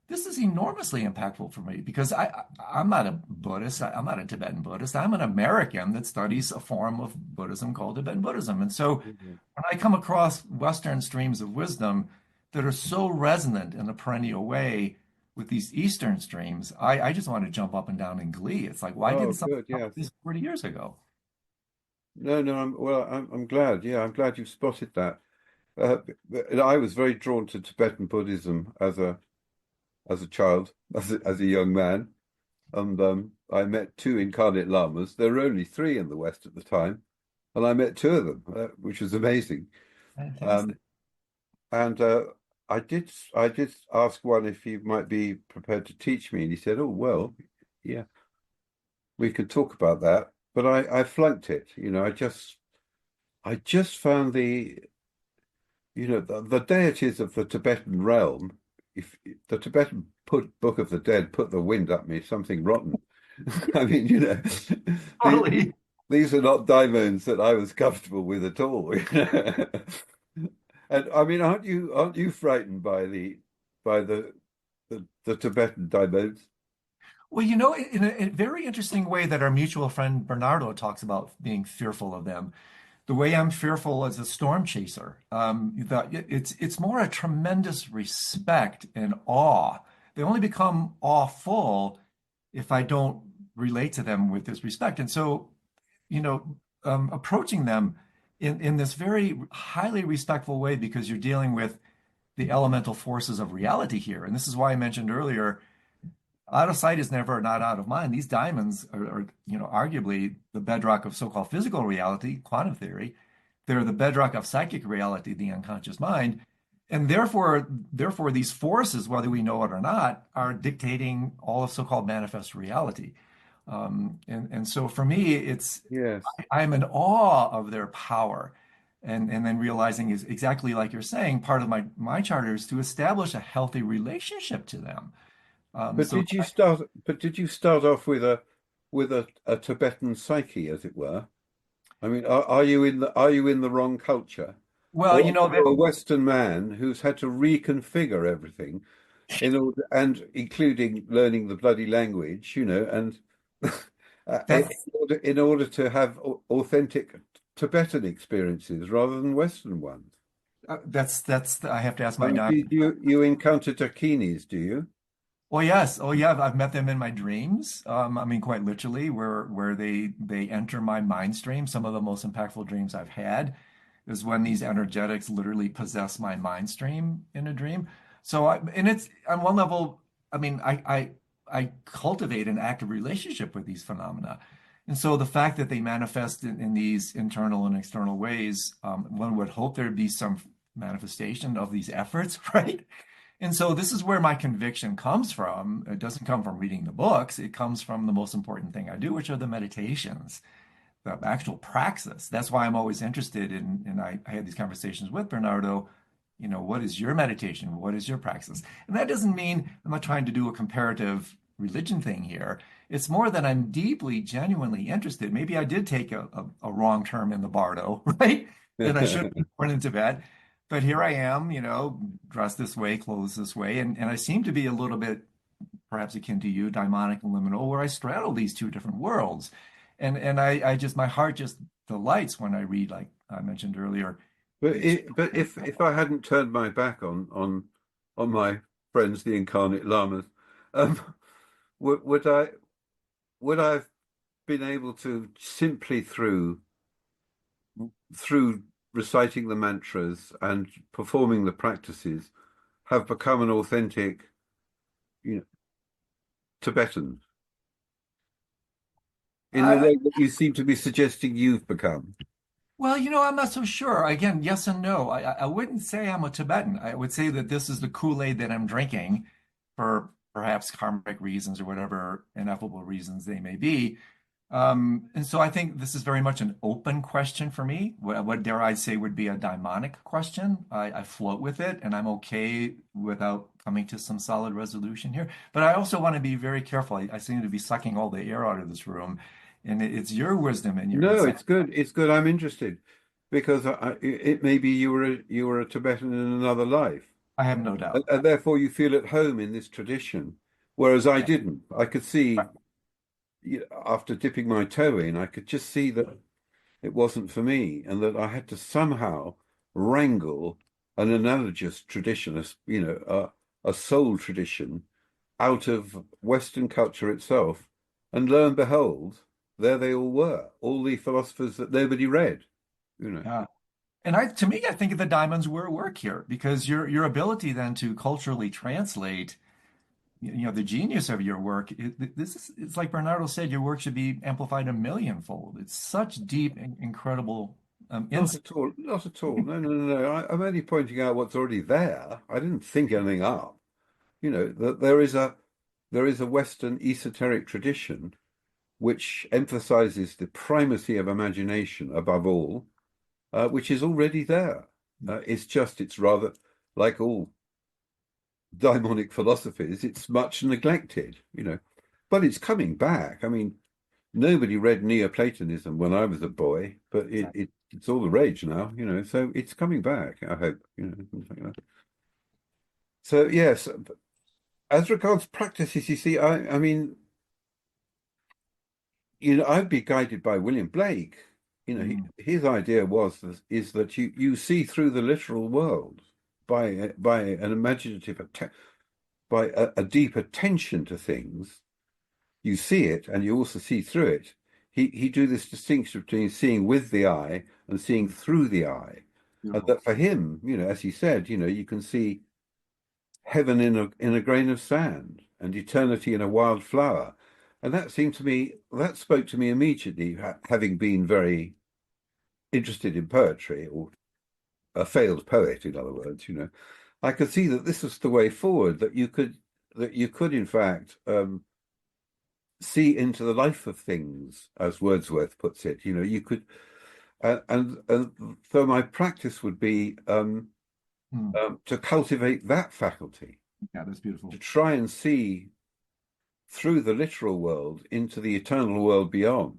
This is enormously impactful for me because I'm not a Buddhist. I'm not a Tibetan Buddhist. I'm an American that studies a form of Buddhism called Tibetan Buddhism. And so Mhm. when I come across Western streams of wisdom that are so resonant in a perennial way with these Eastern streams, I just want to jump up and down in glee. It's like, why Oh, didn't something good. come up Yes. with this 40 years ago? No, no. I'm glad. Yeah, I'm glad you've spotted that. I was very drawn to Tibetan Buddhism as a child, as a young man, and I met two incarnate lamas. There were only three in the West at the time, and I met two of them, which was amazing. Um, Fantastic. and I did ask one if he might be prepared to teach me, and he said, "Oh, well, yeah, we could talk about that." But I flunked it. I just found the deities of the Tibetan realm. If the Tibetan Book of the Dead put the wind up me, something rotten. I mean, these, Totally. these are not daimons that I was comfortable with at all. And I mean, aren't you frightened by the Tibetan daimons? Well, in a very interesting way that our mutual friend Bernardo talks about being fearful of them. The way I'm fearful as a storm chaser, it's more a tremendous respect and awe. They only become awful if I don't relate to them with this respect. And so, approaching them in this very highly respectful way because you're dealing with the elemental forces of reality here. And this is why I mentioned earlier out of sight is never not out of mind. These diamonds are arguably the bedrock of so-called physical reality, quantum theory. They're the bedrock of psychic reality, the unconscious mind. And therefore, these forces, whether we know it or not, are dictating all of so-called manifest reality. And so for me, Yes. I'm in awe of their power. And then realizing is exactly like you're saying, part of my charter is to establish a healthy relationship to them. But So did you start? But did you start off with a Tibetan psyche, as it were? I mean, are you in the wrong culture, well, or are you a Western man who's had to reconfigure everything in order, and including learning the bloody language, and that's in order to have authentic Tibetan experiences rather than Western ones? I have to ask I my mean, dad. you encounter takinis, do you? Oh yes, oh yeah, I've met them in my dreams. I mean, quite literally, where they enter my mind stream. Some of the most impactful dreams I've had is when these energetics literally possess my mind stream in a dream. And it's on one level, I mean, I cultivate an active relationship with these phenomena. And so the fact that they manifest in these internal and external ways, one would hope there'd be some manifestation of these efforts, right? And so this is where my conviction comes from. It doesn't come from reading the books. It comes from the most important thing I do, which are the meditations, the actual praxis. That's why I'm always interested and I had these conversations with Bernardo, what is your meditation? What is your praxis? And that doesn't mean I'm not trying to do a comparative religion thing here. It's more that I'm deeply, genuinely interested. Maybe I did take a wrong term in the bardo, right? That I should have been born in Tibet. But here I am, dressed this way, clothes this way, and I seem to be a little bit perhaps akin to you, daimonic and liminal, where I straddle these two different worlds. And I just my heart just delights when I read, like I mentioned earlier. But if I hadn't turned my back on my friends, the incarnate lamas, um, would I have been able to simply through reciting the mantras and performing the practices have become an authentic, you know, Tibetan in the I, way that you seem to be suggesting you've become? well, I'm not so sure. Again, yes and no. I wouldn't say I'm a Tibetan. I would say that this is the Kool-Aid that I'm drinking for perhaps karmic reasons or whatever ineffable reasons they may be. And so I think this is very much an open question for me. What dare I say would be a daimonic question. I float with it and I'm okay without coming to some solid resolution here. But I also want to be very careful. I seem to be sucking all the air out of this room. And it's your wisdom and your No, insight. it's good. It's good. I'm interested because it may be you were a Tibetan in another life, I have no doubt. and therefore you feel at home in this tradition, whereas I Yeah. didn't. I could see, after dipping my toe in, I could just see that it wasn't for me, and that I had to somehow wrangle an analogous tradition, a soul tradition, out of Western culture itself. And lo and behold, there they all were, all the philosophers that nobody read, you know. Yeah. And to me, I think the diamonds were at work here because your ability then to culturally translate, the genius of your work. It's like Bernardo said, your work should be amplified a millionfold. It's such deep and incredible Not insight. at all, not at all. No, no, no, no. I'm only pointing out what's already there. I didn't think anything up. That there is a Western esoteric tradition which emphasizes the primacy of imagination above all, which is already there. It's rather like all daimonic philosophies, it's much neglected. But it's coming back. I mean, nobody read Neoplatonism when I was a boy, but it's all the rage now. So it's coming back, I hope. Something like that. So yes, as regards practices, you see, I mean, I'd be guided by William Blake. Mm. His idea is that you see through the literal world by an imaginative by a deep attention to things. You see it, and you also see through it. He drew this distinction between seeing with the eye and seeing through the eye, and Beautiful. that for him, as he said, you can see heaven in a grain of sand and eternity in a wild flower. And that spoke to me immediately, having been very interested in poetry, or a failed poet, in other words. I could see that this was the way forward, that you could in fact see into the life of things, as Wordsworth puts it. You could, and so my practice would be Hmm. to cultivate that faculty, Yeah, that's to beautiful. try and see through the literal world into the eternal world beyond.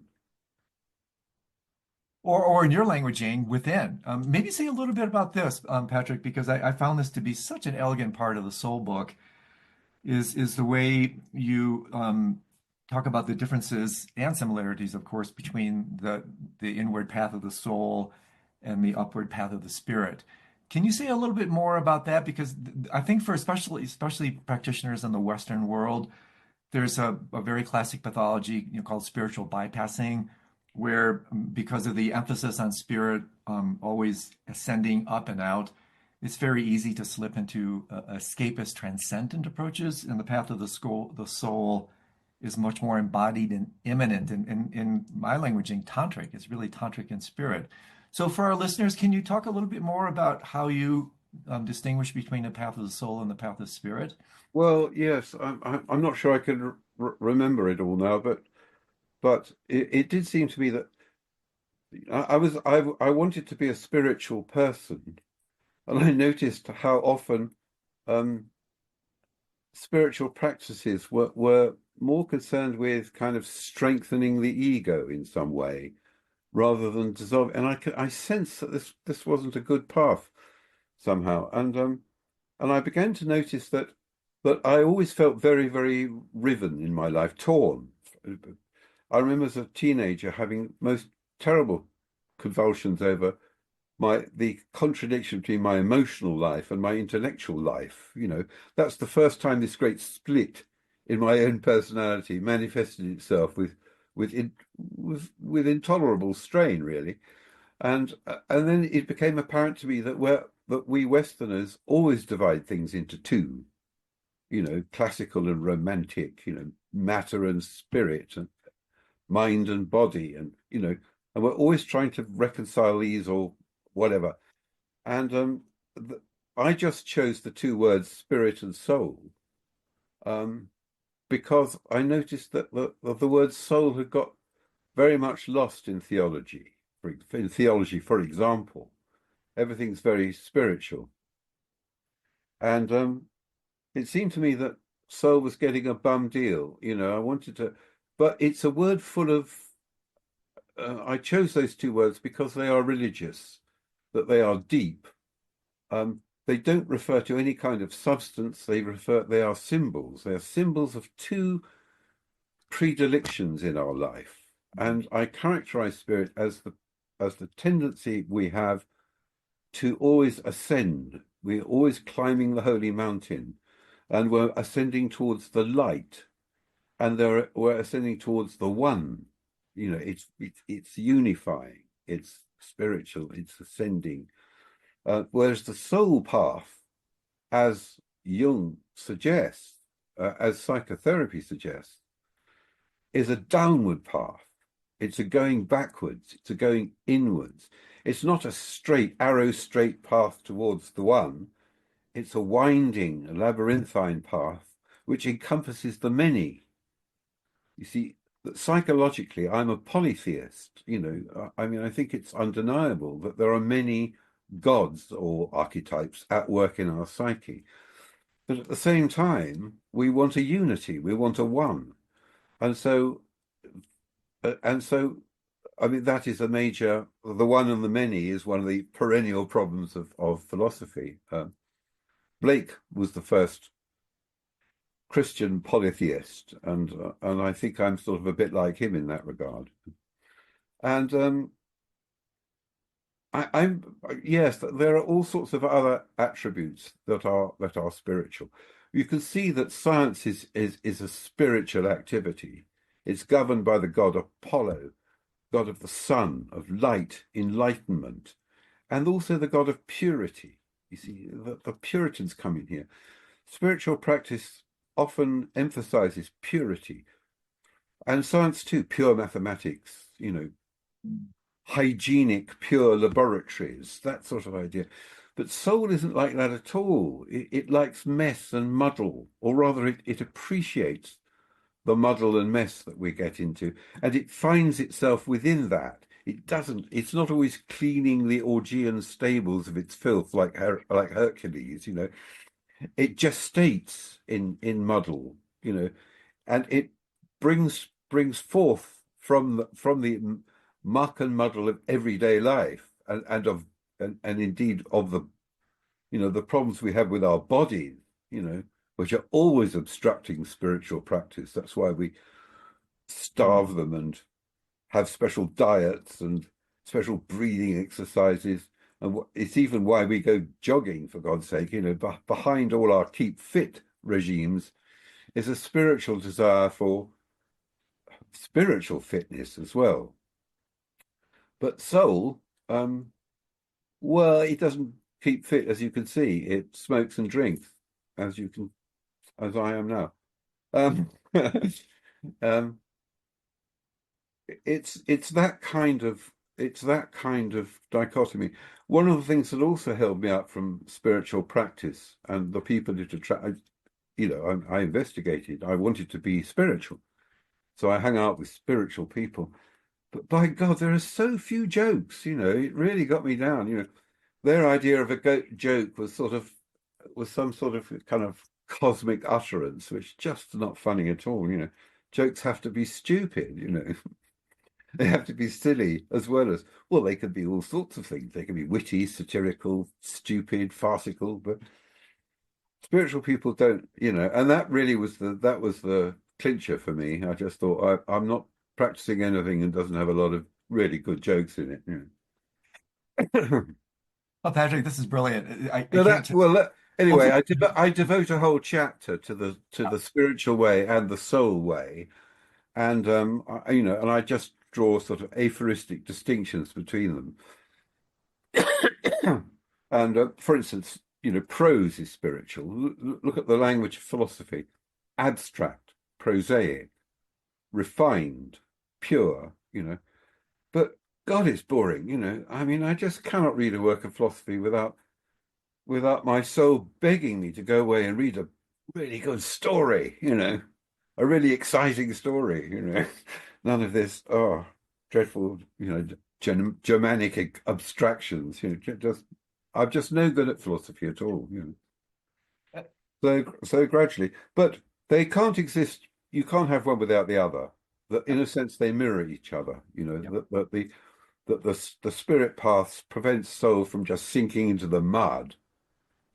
Or in your languaging, within. Maybe say a little bit about this, Patrick, because I found this to be such an elegant part of the Soul Book. Is the way you talk about the differences and similarities, of course, between the inward path of the soul and the upward path of the spirit. Can you say a little bit more about that? Because I think for especially practitioners in the Western world, there's a very classic pathology, called spiritual bypassing, where because of the emphasis on spirit always ascending up and out, it's very easy to slip into escapist, transcendent approaches. And the path of the soul is much more embodied and immanent. And in my languaging, tantric. It's really tantric in spirit. So for our listeners, can you talk a little bit more about how you distinguish between the path of the soul and the path of spirit? Well, yes, I'm not sure I can remember it all now, but it did seem to me that I wanted to be a spiritual person, and I noticed how often um, spiritual practices were more concerned with kind of strengthening the ego in some way rather than dissolve. And I sensed that this wasn't a good path somehow, and I began to notice that I always felt very, very riven in my life, torn. I remember as a teenager having most terrible convulsions over the contradiction between my emotional life and my intellectual life. That's the first time this great split in my own personality manifested itself with intolerable strain, really. And then it became apparent to me that we Westerners always divide things into two, classical and romantic, matter and spirit, and mind and body, and we're always trying to reconcile these or whatever. And I just chose the two words spirit and soul um, because I noticed that the word soul had got very much lost in theology. In theology, for example, everything's very spiritual. And it seemed to me that soul was getting a bum deal. I wanted to, but it's a word full of, I chose those two words because they are religious, that they are deep. They don't refer to any kind of substance. They are symbols. They are symbols of two predilections in our life. And I characterize spirit as the tendency we have to always ascend. We're always climbing the holy mountain, and we're ascending towards the light, and we're ascending towards the one. It's unifying. It's spiritual. It's ascending. Whereas the soul path, as Jung suggests, as psychotherapy suggests, is a downward path. It's a going backwards. It's a going inwards. It's not a arrow straight path towards the one. It's a winding, labyrinthine path which encompasses the many. You see, psychologically, I'm a polytheist. I mean, I think it's undeniable that there are many gods or archetypes at work in our psyche. But at the same time, we want a unity, we want a one. And so, I mean, that is the one and the many is one of the perennial problems of philosophy. Blake was the first Christian polytheist, and I think I'm sort of a bit like him in that regard. And I'm yes, there are all sorts of other attributes that are spiritual. You can see that science is a spiritual activity. It's governed by the god Apollo, god of the sun, of light, enlightenment, and also the god of purity. You see, the Puritans come in here. Spiritual practice often emphasizes purity, and science too, pure mathematics, hygienic, pure laboratories, that sort of idea. But soul isn't like that at all. It likes mess and muddle, or rather, it appreciates the muddle and mess that we get into, and it finds itself within that. It's not always cleaning the Augean stables of its filth like Hercules, It just states in muddle, and it brings forth from the muck and muddle of everyday life, and indeed of the problems we have with our bodies, which are always obstructing spiritual practice. That's why we starve them and have special diets and special breathing exercises. And it's even why we go jogging, for God's sake. Behind all our keep fit regimes is a spiritual desire for spiritual fitness as well. But soul, well, it doesn't keep fit, as you can see. It smokes and drinks, as I am now. It's that kind of dichotomy. One of the things that also held me up from spiritual practice and the people that I investigated. I wanted to be spiritual, so I hung out with spiritual people. But by God, there are so few jokes. It really got me down. Their idea of a joke was some sort of kind of cosmic utterance, which just not funny at all. Jokes have to be stupid. They have to be silly as well as, well, they could be all sorts of things. They can be witty, satirical, stupid, farcical, but spiritual people don't, and that really was the clincher for me. I just thought I'm not practicing anything and doesn't have a lot of really good jokes in it. Oh, Patrick, this is brilliant. I No, can't. anyway, I devote a whole chapter to the spiritual way and the soul way, and and I just draw sort of aphoristic distinctions between them. And for instance, prose is spiritual. Look at the language of philosophy: abstract, prosaic, refined, pure. But God, it's boring. I mean, I just cannot read a work of philosophy without my soul begging me to go away and read a really good story, a really exciting story, None of this, dreadful, Germanic abstractions, I'm just no good at philosophy at all, So gradually, but they can't exist. You can't have one without the other. That in a sense they mirror each other, that the spirit path prevents soul from just sinking into the mud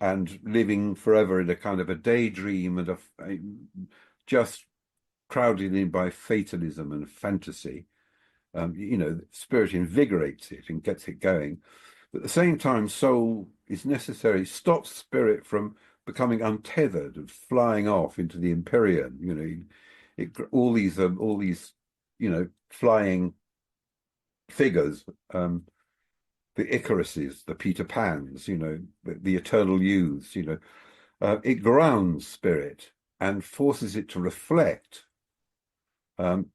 and living forever in a kind of a daydream and just crowded in by fatalism and fantasy. Spirit invigorates it and gets it going. But at the same time, soul is necessary, stops spirit from becoming untethered and flying off into the Empyrean. All these flying figures, the Icaruses, the Peter Pans, the eternal youths, it grounds spirit and forces it to reflect, and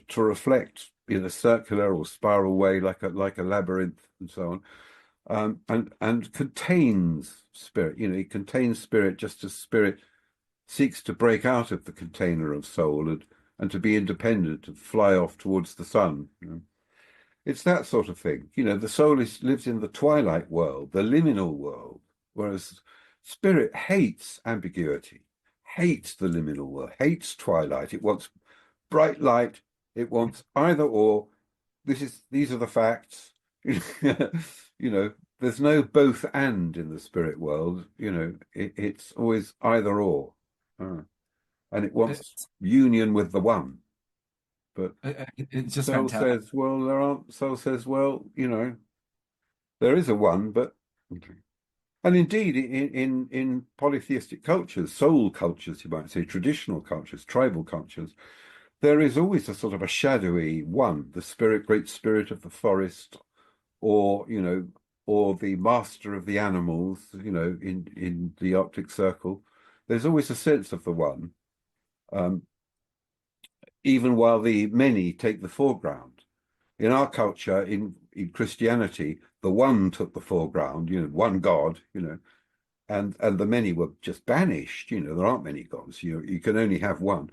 to reflect in a circular or spiral way, like a labyrinth and so on, and contains spirit. It contains spirit just as spirit seeks to break out of the container of soul and to be independent and fly off towards the sun. It's that sort of thing. The soul lives in the twilight world, the liminal world, whereas spirit hates ambiguity, hates the liminal world, hates twilight. It wants bright light. It wants either or. These are the facts. There's no both and in the spirit world. It's always either or. And it wants union with the one. But it's just soul fantastic. says, well, there is a one, but and indeed in polytheistic cultures, soul cultures, you might say, traditional cultures, tribal cultures, there is always a sort of a shadowy one, the great spirit of the forest, or or the master of the animals, in the Arctic Circle. There's always a sense of the one. Even while the many take the foreground. In our culture, in Christianity, the one took the foreground, one God, and the many were just banished. There aren't many gods. You can only have one.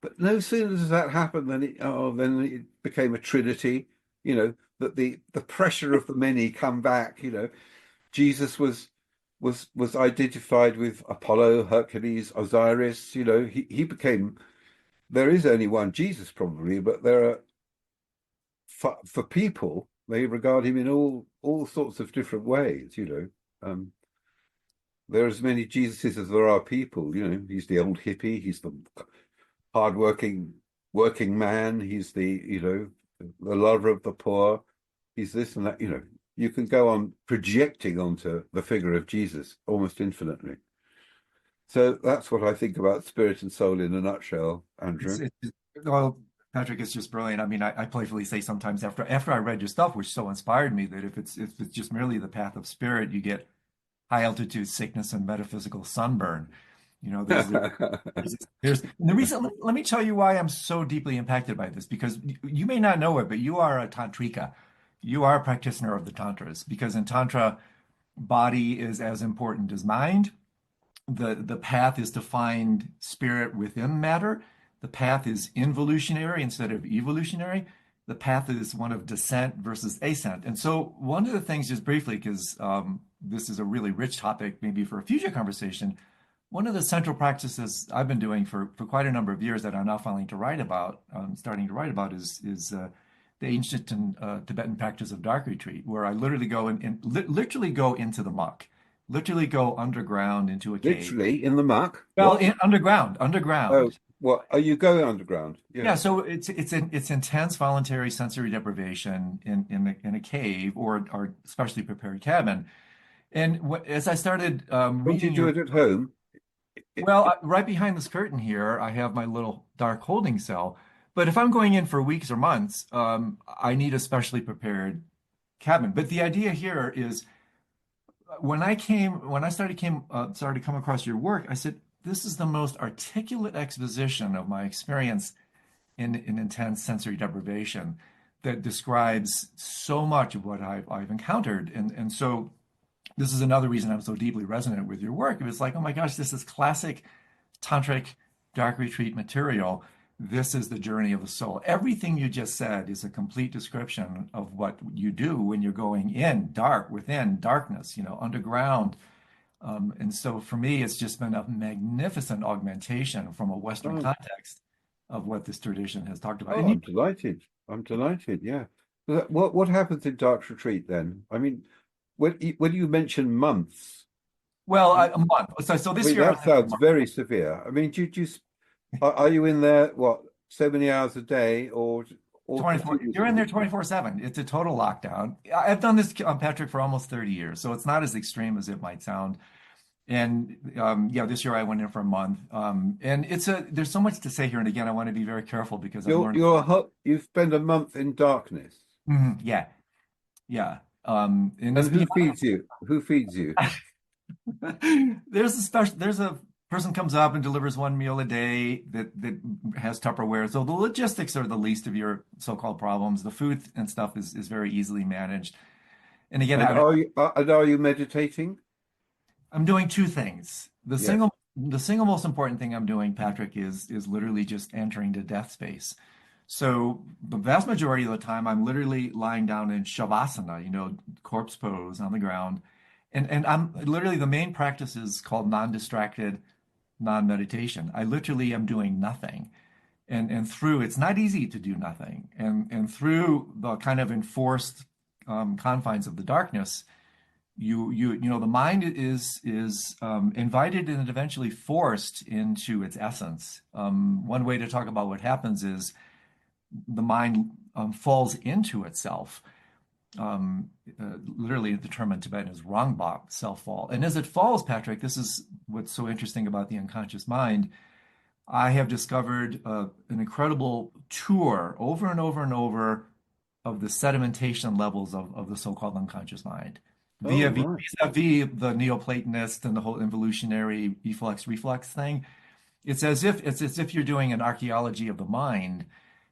But no sooner does that happen than it became a trinity. That the pressure of the many come back. Jesus was identified with Apollo, Hercules, Osiris. He became. There is only one Jesus, probably, but there are for people they regard him in all sorts of different ways. There are as many Jesuses as there are people. He's the old hippie. He's the hardworking working man. He's the lover of the poor. He's this and that. You can go on projecting onto the figure of Jesus almost infinitely. So that's what I think about spirit and soul in a nutshell, It's, Andrew. it's well, Patrick, it's just brilliant. I mean, I playfully say sometimes after I read your stuff, which so inspired me, that if it's just merely the path of spirit, you get high altitude sickness and metaphysical sunburn. There's and the reason. Let me tell you why I'm so deeply impacted by this, because you may not know it, but you are a tantrika. You are a practitioner of the tantras, because in tantra, body is as important as mind. The path is to find spirit within matter. The path is involutionary instead of evolutionary. The path is one of descent versus ascent. And so, one of the things, just briefly, because this is a really rich topic, maybe for a future conversation, one of the central practices I've been doing for quite a number of years that I'm now finally starting to write about, is the ancient and Tibetan practice of dark retreat, where I literally go literally go into the muck, literally go underground into a cave. Literally in the muck. Well, What? underground, Oh, underground. what? Are you going underground? Yeah, Yeah. so it's intense voluntary sensory deprivation in a cave or specially prepared cabin. And as I started Don't you reading do your it at home? right behind this curtain here, I have my little dark holding cell. But if I'm going in for weeks or months, I need a specially prepared cabin. But the idea here is when I started to come across your work, I said, this is the most articulate exposition of my experience in intense sensory deprivation that describes so much of what I've encountered. And so this is another reason I'm so deeply resonant with your work. It was like, oh my gosh, this is classic tantric dark retreat material. This is the journey of the soul. Everything you just said is a complete description of what you do when you're going in dark, within darkness, underground. And so for me, it's just been a magnificent augmentation from a Western Oh, context of what this tradition has talked about. oh, And I'm delighted. I'm delighted. Yeah. What happens in dark retreat then? I mean, when you mention months, well, I a month. So I this mean year I'm that there for a sounds month. very severe. I mean, do you just are you in there what so many hours a day or 24, you're in continuously? there 24/7. It's a total lockdown. I've done this, Patrick, for almost 30 years, so it's not as extreme as it might sound. And yeah, this year I went in for a month. And there's so much to say here. And again, I want to be very careful because I've learned. You spend a month in darkness. Mhm, yeah, yeah. And it's And who beyond. feeds you? Who feeds you? There's a person comes up and delivers one meal a day that has Tupperware. So the logistics are the least of your so-called problems. The food and stuff is very easily managed. And again, Are you meditating? I'm doing two things. Yes. The single most important thing I'm doing, Patrick, is literally just entering the death space. So the vast majority of the time, I'm literally lying down in shavasana, corpse pose on the ground, and I'm literally the main practice is called non-distracted non-meditation. I literally am doing nothing, and through it's not easy to do nothing, and through the kind of enforced confines of the darkness the mind is invited and eventually forced into its essence. One way to talk about what happens is the mind falls into itself. Literally, the term in Tibetan is rangba, self fall. And as it falls, Patrick, this is what's so interesting about the unconscious mind. I have discovered an incredible tour over and over and over of the sedimentation levels of the so-called unconscious mind Oh, via right. vis-a-vis the Neoplatonist and the whole evolutionary efflux reflex thing. It's as if you're doing an archaeology of the mind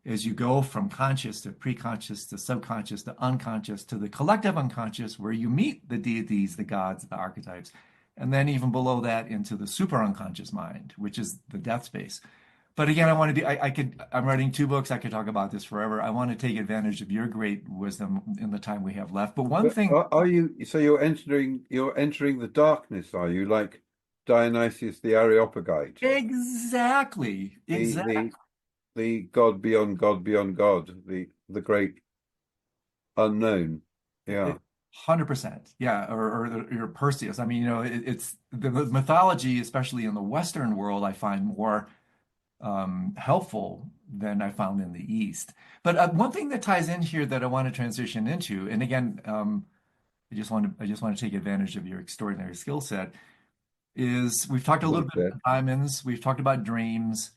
as you go from conscious to preconscious to subconscious to unconscious to the collective unconscious, where you meet the deities, the gods, the archetypes, and then even below that into the super unconscious mind, which is the death space. But again, I want to be, I'm writing 2 books. I could talk about this forever. I want to take advantage of your great wisdom in the time we have left. But one But thing, are you, so you're entering the darkness, are you, like Dionysius the Areopagite, exactly, the exactly. the the God beyond God, the great unknown. Yeah. 100%. Yeah. Or Perseus. I mean, it's the mythology, especially in the Western world, I find more helpful than I found in the East. But one thing that ties in here that I want to transition into, and again, I just want to take advantage of your extraordinary skill set, is we've talked a little Well bit said. about diamonds, we've talked about dreams.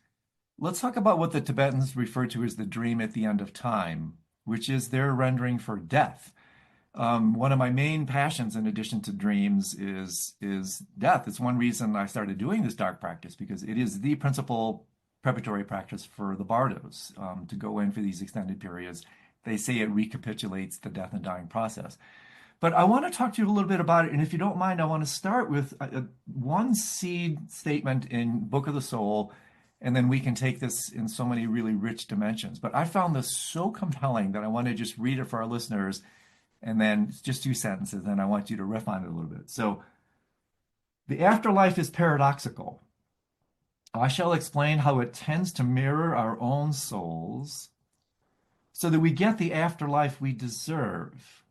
Let's talk about what the Tibetans refer to as the dream at the end of time, which is their rendering for death. One of my main passions, in addition to dreams, is death. It's one reason I started doing this dark practice because it is the principal preparatory practice for the bardos to go in for these extended periods. They say it recapitulates the death and dying process. But I want to talk to you a little bit about it, and if you don't mind, I want to start with one seed statement in Book of the Soul, and then we can take this in so many really rich dimensions. But I found this so compelling that I want to just read it for our listeners and then it's just 2 sentences, and I want you to riff on it a little bit. So, the afterlife is paradoxical. I shall explain how it tends to mirror our own souls so that we get the afterlife we deserve,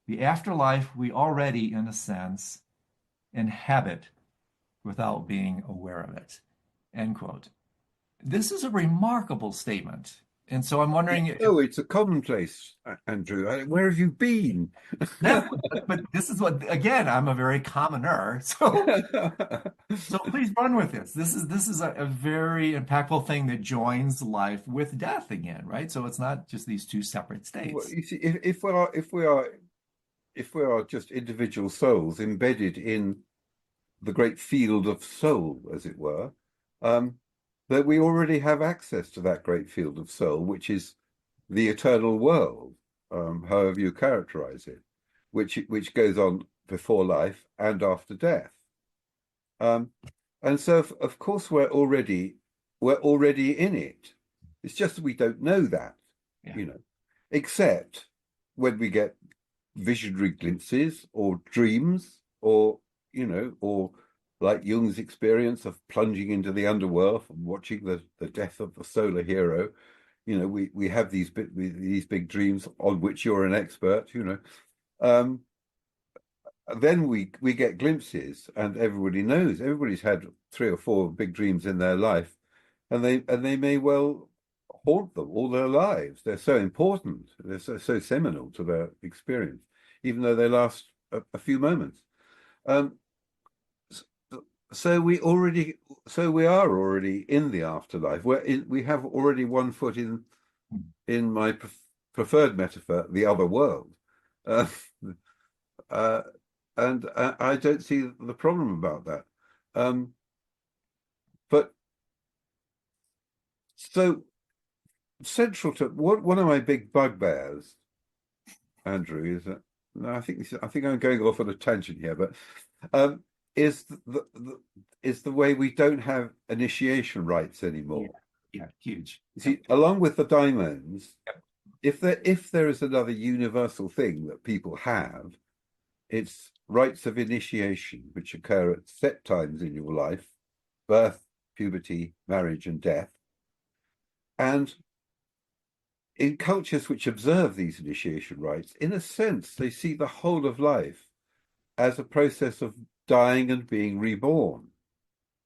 the afterlife we already, in a sense, inhabit without being aware of it. End quote. This is a remarkable statement. And so I'm wondering if Oh, it's a commonplace, Andrew. Where have you been? that's, but this is what, again, I'm a very commoner. So please run with this. This is a very impactful thing that joins life with death again, right? So it's not just these two separate Well, states. you see, if we are just individual souls embedded in the great field of soul, as it were, um, that we already have access to that great field of soul, which is the eternal world, however you characterize it, which goes on before life and after death. Um, and so, of course, we're already in it. It's just that we don't know that, Yeah. except when we get visionary glimpses or dreams, or like Jung's experience of plunging into the underworld and watching the death of the solar hero. We have these big dreams on which you're an expert. Um, then we get glimpses, and everybody's had 3 or 4 big dreams in their life, and they may well haunt them all their lives. They're so important. They're so seminal to their experience, even though they last a few moments. Um, so we are already in the afterlife. We have already one foot in my preferred metaphor, the other world. Uh, uh, and I don't see the problem about that. Um, but so central to one of my big bugbears, Andrew, is that no, I think I'm going off on a tangent here, but um, is the way we don't have initiation rites Yeah. anymore. Yeah. Huge. You Yep. see, along with the daimons, Yep. if there is another universal thing that people have, it's rites of initiation, which occur at set times in your life: birth, puberty, marriage, and death. And in cultures which observe these initiation rites, in a sense, they see the whole of life as a process of dying and being reborn.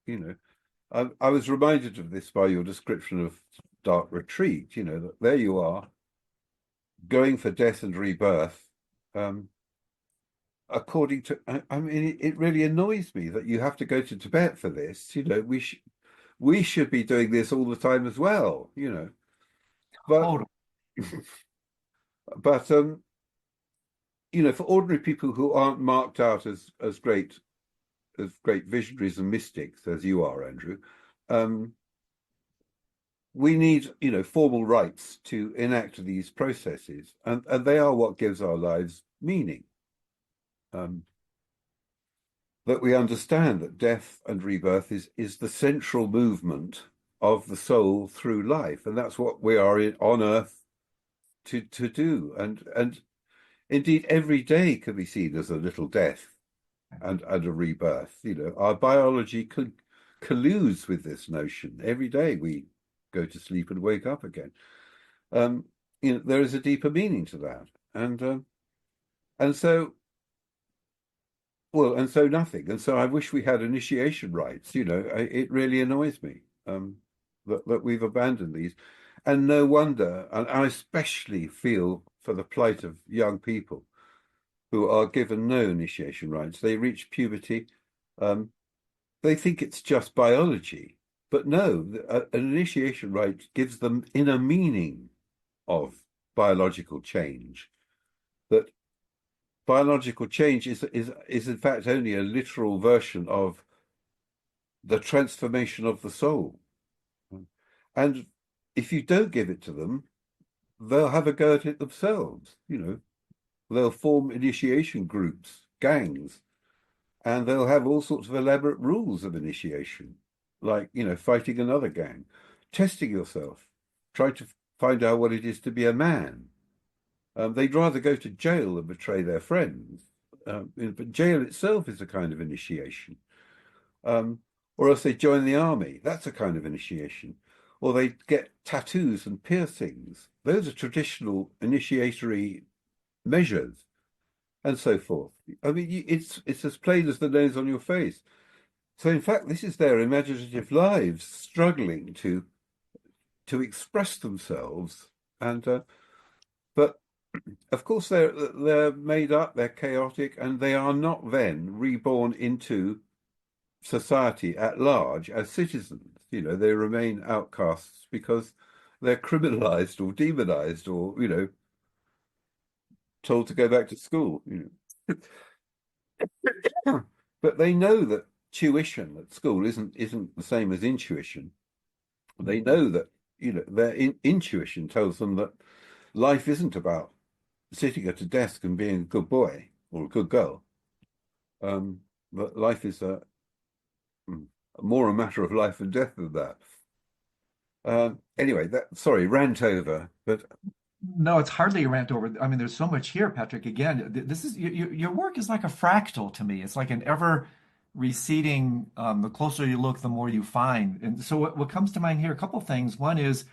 You know, I was reminded of this by your description of dark retreat. That there you are, going for death and rebirth. According to, I mean, it really annoys me that you have to go to Tibet for this. We should be doing this all the time as well. But Totally. but for ordinary people who aren't marked out as great visionaries and mystics as you are, Andrew, we need formal rites to enact these processes, and they are what gives our lives meaning. That we understand that death and rebirth is the central movement of the soul through life, and that's what we are on Earth to do. And indeed, every day can be seen as a little death and a rebirth. Our biology colludes with this notion. Every day we go to sleep and wake up again. Um, there is a deeper meaning to that, and so and so nothing. And so I wish we had initiation rites. It really annoys me that we've abandoned these, and no wonder. And I especially feel for the plight of young people who are given no initiation rites. They reach puberty. They think it's just biology, but no, an initiation rite gives them inner meaning of biological change. That biological change is in fact only a literal version of the transformation of the soul. And if you don't give it to them, they'll have a go at it themselves. They'll form initiation groups, gangs, and they'll have all sorts of elaborate rules of initiation, like, fighting another gang, testing yourself, try to find out what it is to be a man. They'd rather go to jail than betray their friends. But jail itself is a kind of initiation. Or else they join the army. That's a kind of initiation. Or they get tattoos and piercings. Those are traditional initiatory measures, and so forth. I mean, it's as plain as the nose on your face. So, in fact, this is their imaginative lives struggling to express themselves, and but of course they're made up, they're chaotic, and they are not then reborn into society at large as citizens. They remain outcasts because they're criminalized or demonized or told to go back to school. But they know that tuition at school isn't the same as intuition. They know that their intuition tells them that life isn't about sitting at a desk and being a good boy or a good girl. But life is more a matter of life and death than that. Anyway, sorry, rant over, but No, it's hardly a rant over. I mean, there's so much here, Patrick. Again, this is your work is like a fractal to me. It's like an ever receding. The closer you look, the more you find. And so, what comes to mind here? A couple things. One is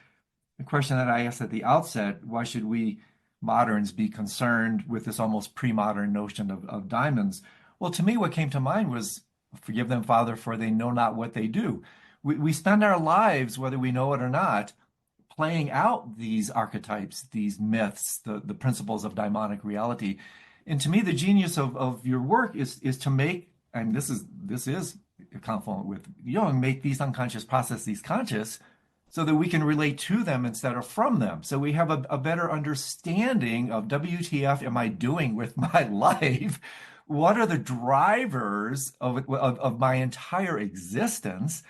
the question that I asked at the outset: why should we moderns be concerned with this almost pre-modern notion of diamonds? Well, to me, what came to mind was, "Forgive them, Father, for they know not what they do." We spend our lives, whether we know it or not, playing out these archetypes, these myths, the principles of daimonic reality. And to me, the genius of your work is to make, and this is confluent with Jung, make these unconscious processes conscious so that we can relate to them instead of from them. So we have a better understanding of WTF am I doing with my life? What are the drivers of my entire existence?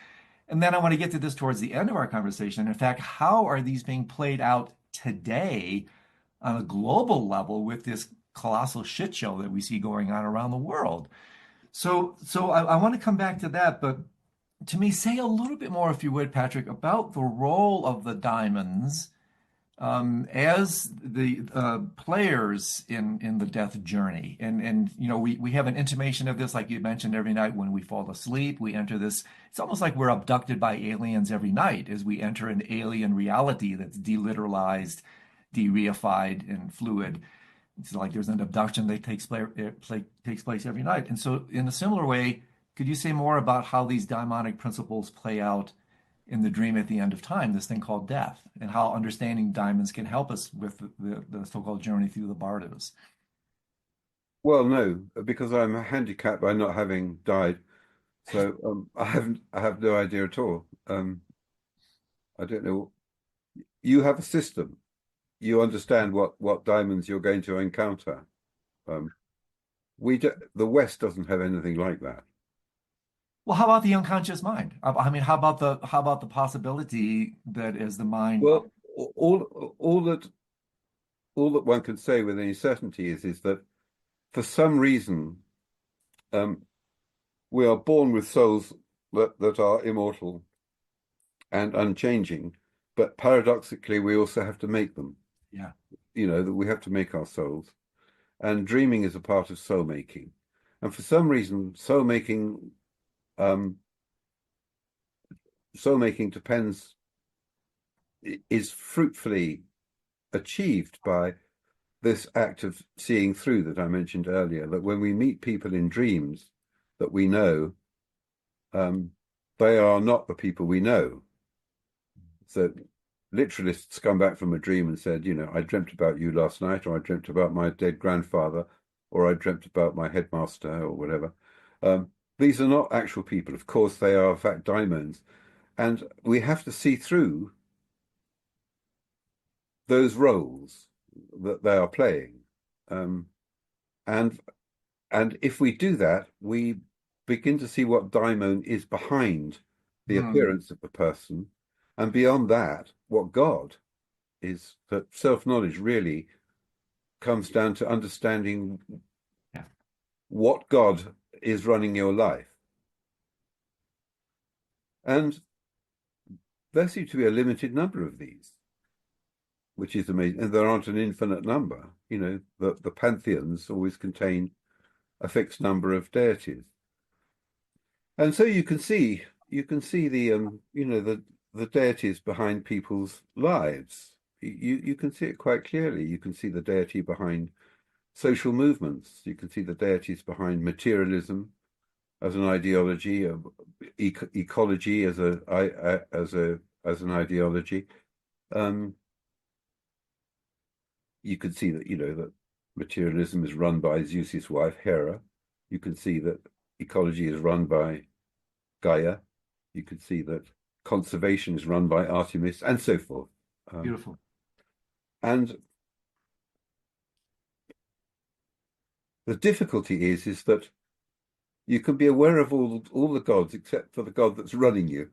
And then I want to get to this towards the end of our conversation. In fact, how are these being played out today on a global level with this colossal shit show that we see going on around the world? So I want to come back to that, but to me, say a little bit more, if you would, Patrick, about the role of the diamonds as the players in the death journey. And we have an intimation of this, like you mentioned, every night when we fall asleep, we enter this. It's almost like we're abducted by aliens every night as we enter an alien reality that's deliteralized, de-reified, and fluid. It's like there's an abduction that takes place every night. And so, in a similar way, could you say more about how these daimonic principles play out in the dream at the end of time, this thing called death, and how understanding diamonds can help us with the so-called journey through the bardos? well, no, because I'm handicapped by not having died. So I have no idea at all. I don't know. You have a system. You understand what diamonds you're going to encounter. Um, the West doesn't have anything like that. Well, how about the unconscious mind? I mean, how about the possibility that as the mind. Well, all that one can say with any certainty is that for some reason um, we are born with souls that are immortal, and unchanging, but paradoxically, we also have to make them. Yeah. That we have to make our souls. And dreaming is a part of soul making. And for some reason, um, soul making is fruitfully achieved by this act of seeing through that I mentioned earlier, that when we meet people in dreams that we know, um, they are not the people we know. So literalists come back from a dream and said, I dreamt about you last night, or I dreamt about my dead grandfather, or I dreamt about my headmaster, or whatever. These are not actual people. Of course, they are, in fact, daimons. And we have to see through those roles that they are playing. Um, and and if we do that, we begin to see what daimon is behind the Hmm. appearance of the person. And beyond that, what God is. That self-knowledge really comes down to understanding Yeah. what God is running your life. And there seem to be a limited number of these, which is amazing. And there aren't an infinite number. The pantheons always contain a fixed number of deities. And so you can see the deities behind people's lives. You can see it quite clearly. You can see the deity behind social movements. You can see the deities behind materialism as an ideology, ecology as an ideology. Um, you can see that materialism is run by Zeus's wife Hera. You can see that ecology is run by Gaia. You can see that conservation is run by Artemis, and so forth. Beautiful. And the difficulty is that you can be aware of all the gods except for the god that's running you.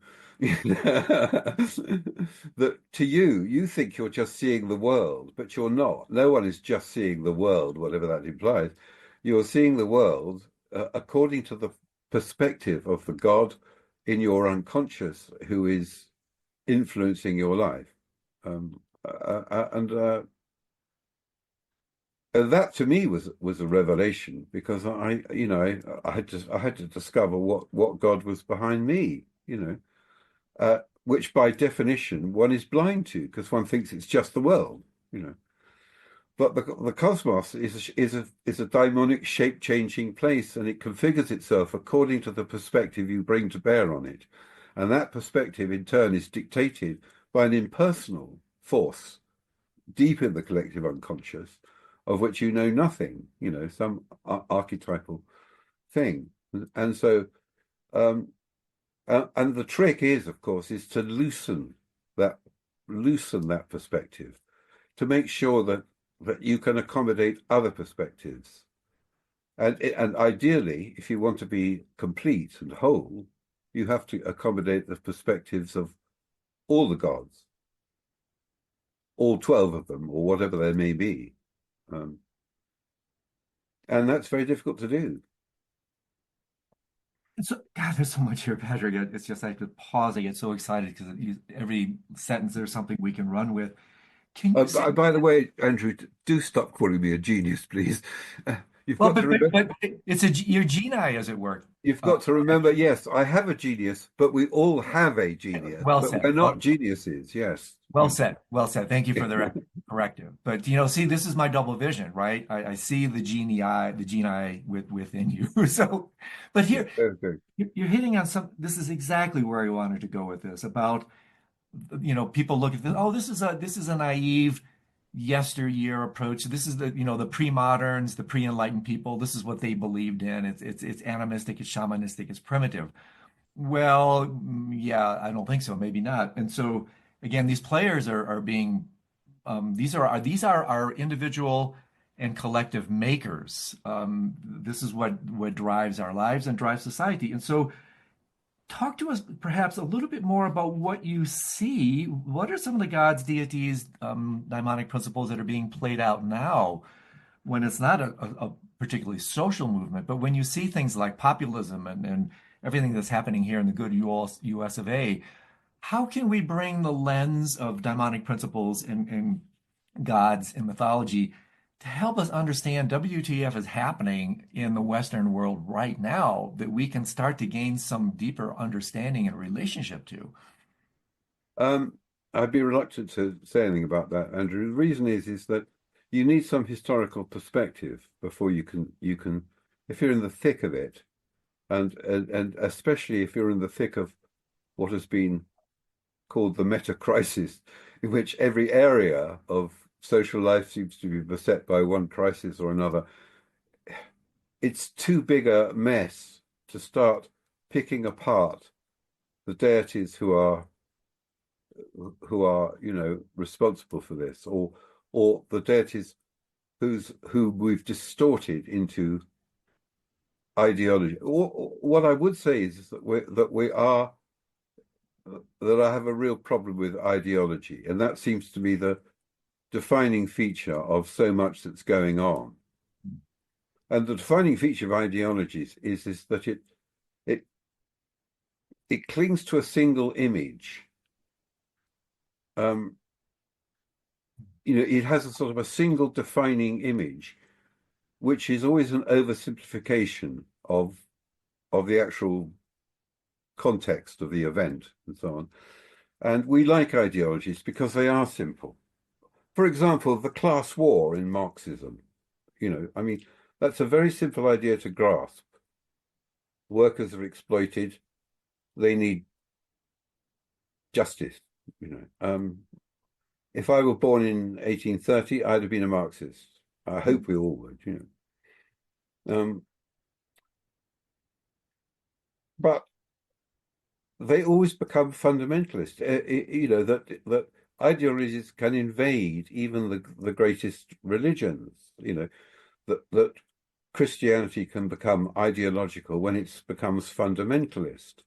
That to you think you're just seeing the world, but you're not. No one is just seeing the world, whatever that implies. You're seeing the world according to the perspective of the God in your unconscious who is influencing your life. And that to me was a revelation, because I had to discover what God was behind me, which by definition one is blind to, because one thinks it's just the world, you know. But the cosmos is a daimonic shape changing place, and it configures itself according to the perspective you bring to bear on it, and that perspective in turn is dictated by an impersonal force deep in the collective unconscious, of which you know nothing, some archetypal thing. And so, and the trick is, of course, is to that loosen that perspective, to make sure that you can accommodate other perspectives. And ideally, if you want to be complete and whole, you have to accommodate the perspectives of all the gods, all 12 of them, or whatever there may be. Um, and that's very difficult to do. And so, God, there's so much here, Patrick. It's just I could pause. I get so excited because every sentence there's something we can run with. Can you say, By the way, Andrew, do stop calling me a genius, please. You've well, got to remember. but it's your geni, as it were. You've Uh, got to remember. Yes, I have a genius, but we all have a genius. well But said. we're not geniuses. Yes. Well said. Well said. Thank you for the corrective. But see, this is my double vision, right? I see the genie within you. So, but Yeah. here Okay. you're hitting on some. This is exactly where I wanted to go with this about people look at this. Oh, this is a naive yesteryear approach. This is the pre-moderns, the pre-enlightened people. This is what they believed in. It's animistic, it's shamanistic, it's primitive. Well, yeah, I don't think so. Maybe not. And so again, these players are being these are our individual and collective makers. This is what drives our lives and drives society. And so talk to us perhaps a little bit more about what you see. What are some of the gods, deities, daimonic principles that are being played out now when it's not a particularly social movement, but when you see things like populism and everything that's happening here in the good US of A, how can we bring the lens of daimonic principles and gods and mythology to help us understand WTF is happening in the Western world right now that we can start to gain some deeper understanding and relationship to? Um, I'd be reluctant to say anything about that, Andrew. The reason is that you need some historical perspective before you can if you're in the thick of it, and especially if you're in the thick of what has been called the meta crisis, in which every area of social life seems to be beset by one crisis or another. It's too big a mess to start picking apart the deities who are responsible for this, or the deities who we've distorted into ideology. What I would say is that I have a real problem with ideology, and that seems to be the defining feature of so much that's going on. And the defining feature of ideologies is that it it clings to a single image. Um, it has a sort of a single defining image, which is always an oversimplification of the actual context of the event and so on. And we like ideologies because they are simple. For example, the class war in Marxism, I mean, that's a very simple idea to grasp. Workers are exploited. They need justice. If I were born in 1830, I'd have been a Marxist. I hope we all would. But they always become fundamentalist. That ideologies can invade even the greatest religions. That Christianity can become ideological when it becomes fundamentalist.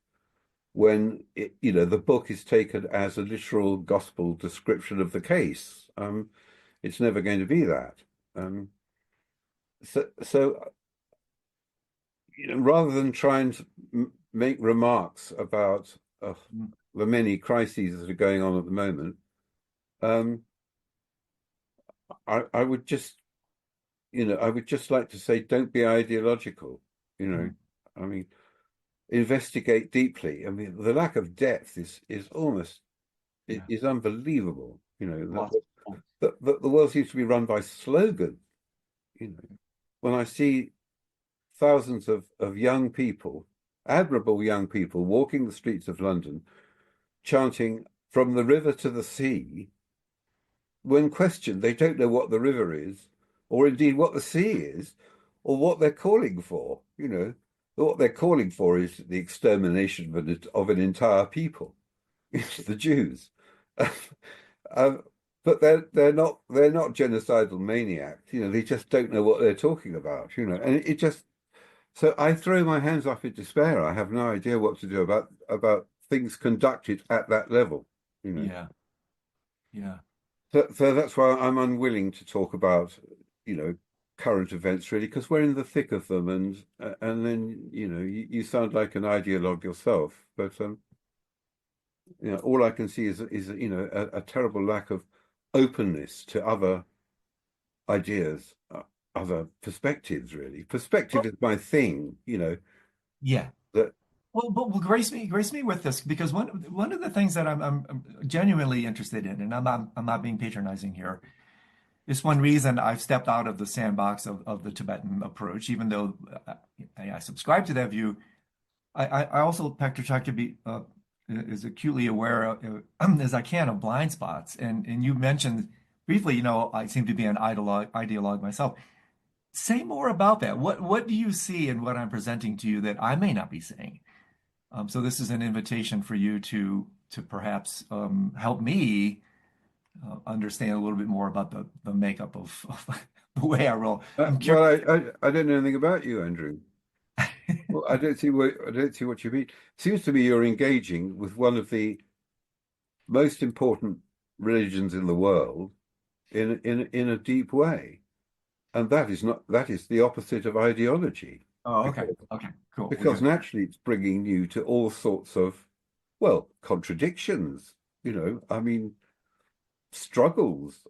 When the book is taken as a literal gospel description of the case, it's never going to be that. So rather than trying to make remarks about the many crises that are going on at the moment, I would just like to say, don't be ideological. I mean, investigate deeply. I mean, the lack of depth is almost is unbelievable. That the world seems to be run by slogans. When I see thousands of young people, admirable young people, walking the streets of London, chanting "From the river to the sea," when questioned, they don't know what the river is, or indeed what the sea is, or what they're calling for. What they're calling for is the extermination of an entire people, the Jews. But they're not genocidal maniacs. They just don't know what they're talking about. And it just so I throw my hands up in despair. I have no idea what to do about things conducted at that level. Yeah, yeah. So that's why I'm unwilling to talk about current events really, because we're in the thick of them, and then you sound like an ideologue yourself, but all I can see is a terrible lack of openness to other ideas, other perspectives. Really, perspective Well, is my thing. yeah. That Well, grace me with this because one of the things that I'm genuinely interested in, and I'm not being patronizing here. It's one reason I've stepped out of the sandbox of the Tibetan approach, even though I subscribe to that view. I also, Patrick, try to be as acutely aware as I can of blind spots. And you mentioned briefly, I seem to be an ideologue myself. Say more about that. What do you see in what I'm presenting to you that I may not be seeing? So this is an invitation for you to perhaps help me understand a little bit more about the makeup of the way I roll. I'm curious. well, I don't know anything about you, Andrew. Well, I don't see what you mean. It seems to me you're engaging with one of the most important religions in the world in a deep way, and that is the opposite of ideology, Oh, okay. because Okay, cool. We because got naturally it's bringing you to all sorts of well, contradictions, I mean, struggles.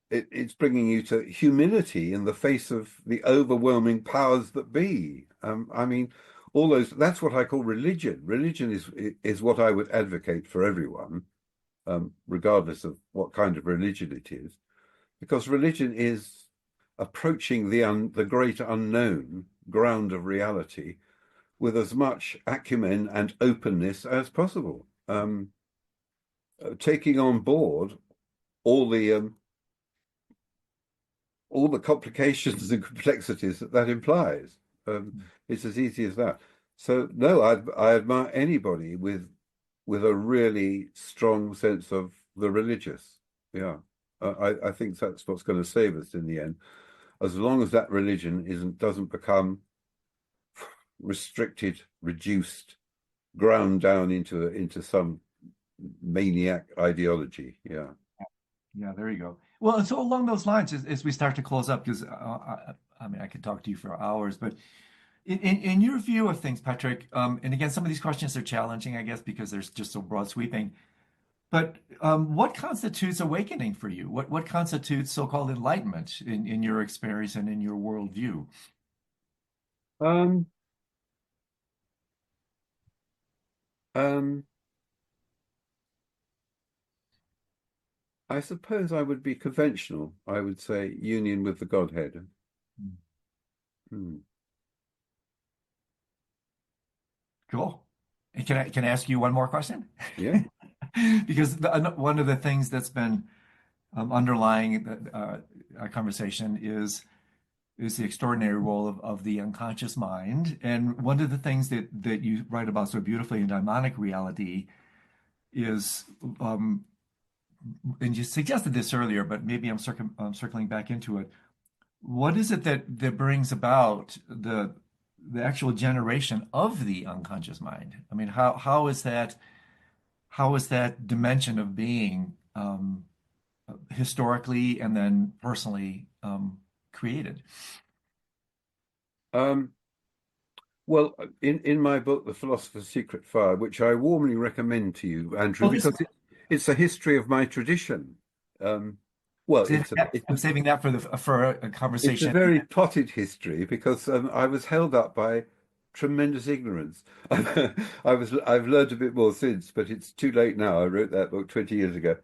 It's bringing you to humility in the face of the overwhelming powers that be. I mean, all those, that's what I call religion. Religion is what I would advocate for everyone, regardless of what kind of religion it is, because religion is approaching the great unknown ground of reality with as much acumen and openness as possible, taking on board all the complications and complexities that implies. It's as easy as that. So no, I admire anybody with a really strong sense of the religious. Yeah, I think that's what's going to save us in the end, as long as that religion doesn't become restricted, reduced, ground down into some maniac ideology. Yeah. Yeah, there you go. Well, and so along those lines, as we start to close up, because I mean, I could talk to you for hours, but in your view of things, Patrick, and again, some of these questions are challenging, I guess, because they're just so broad sweeping. But what constitutes awakening for you? What constitutes so-called enlightenment in your experience and in your worldview? Um, um, I suppose I would be conventional. I would say union with the Godhead. Hmm. Cool. And can I ask you one more question? Yeah. Because one of the things that's been underlying our conversation is the extraordinary role of the unconscious mind. And one of the things that you write about so beautifully in Daimonic reality is, and you suggested this earlier, but maybe I'm circling back into it. What is it that brings about the actual generation of the unconscious mind? I mean, how is that dimension of being historically and then personally created? Um, well, in my book, The Philosopher's Secret Fire, which I warmly recommend to you, Andrew, Well, this because it's a history of my tradition. Well, I'm saving that for a it's a conversation. very potted history because I was held up by tremendous ignorance. I've learned a bit more since, but it's too late now. I wrote that book 20 years ago.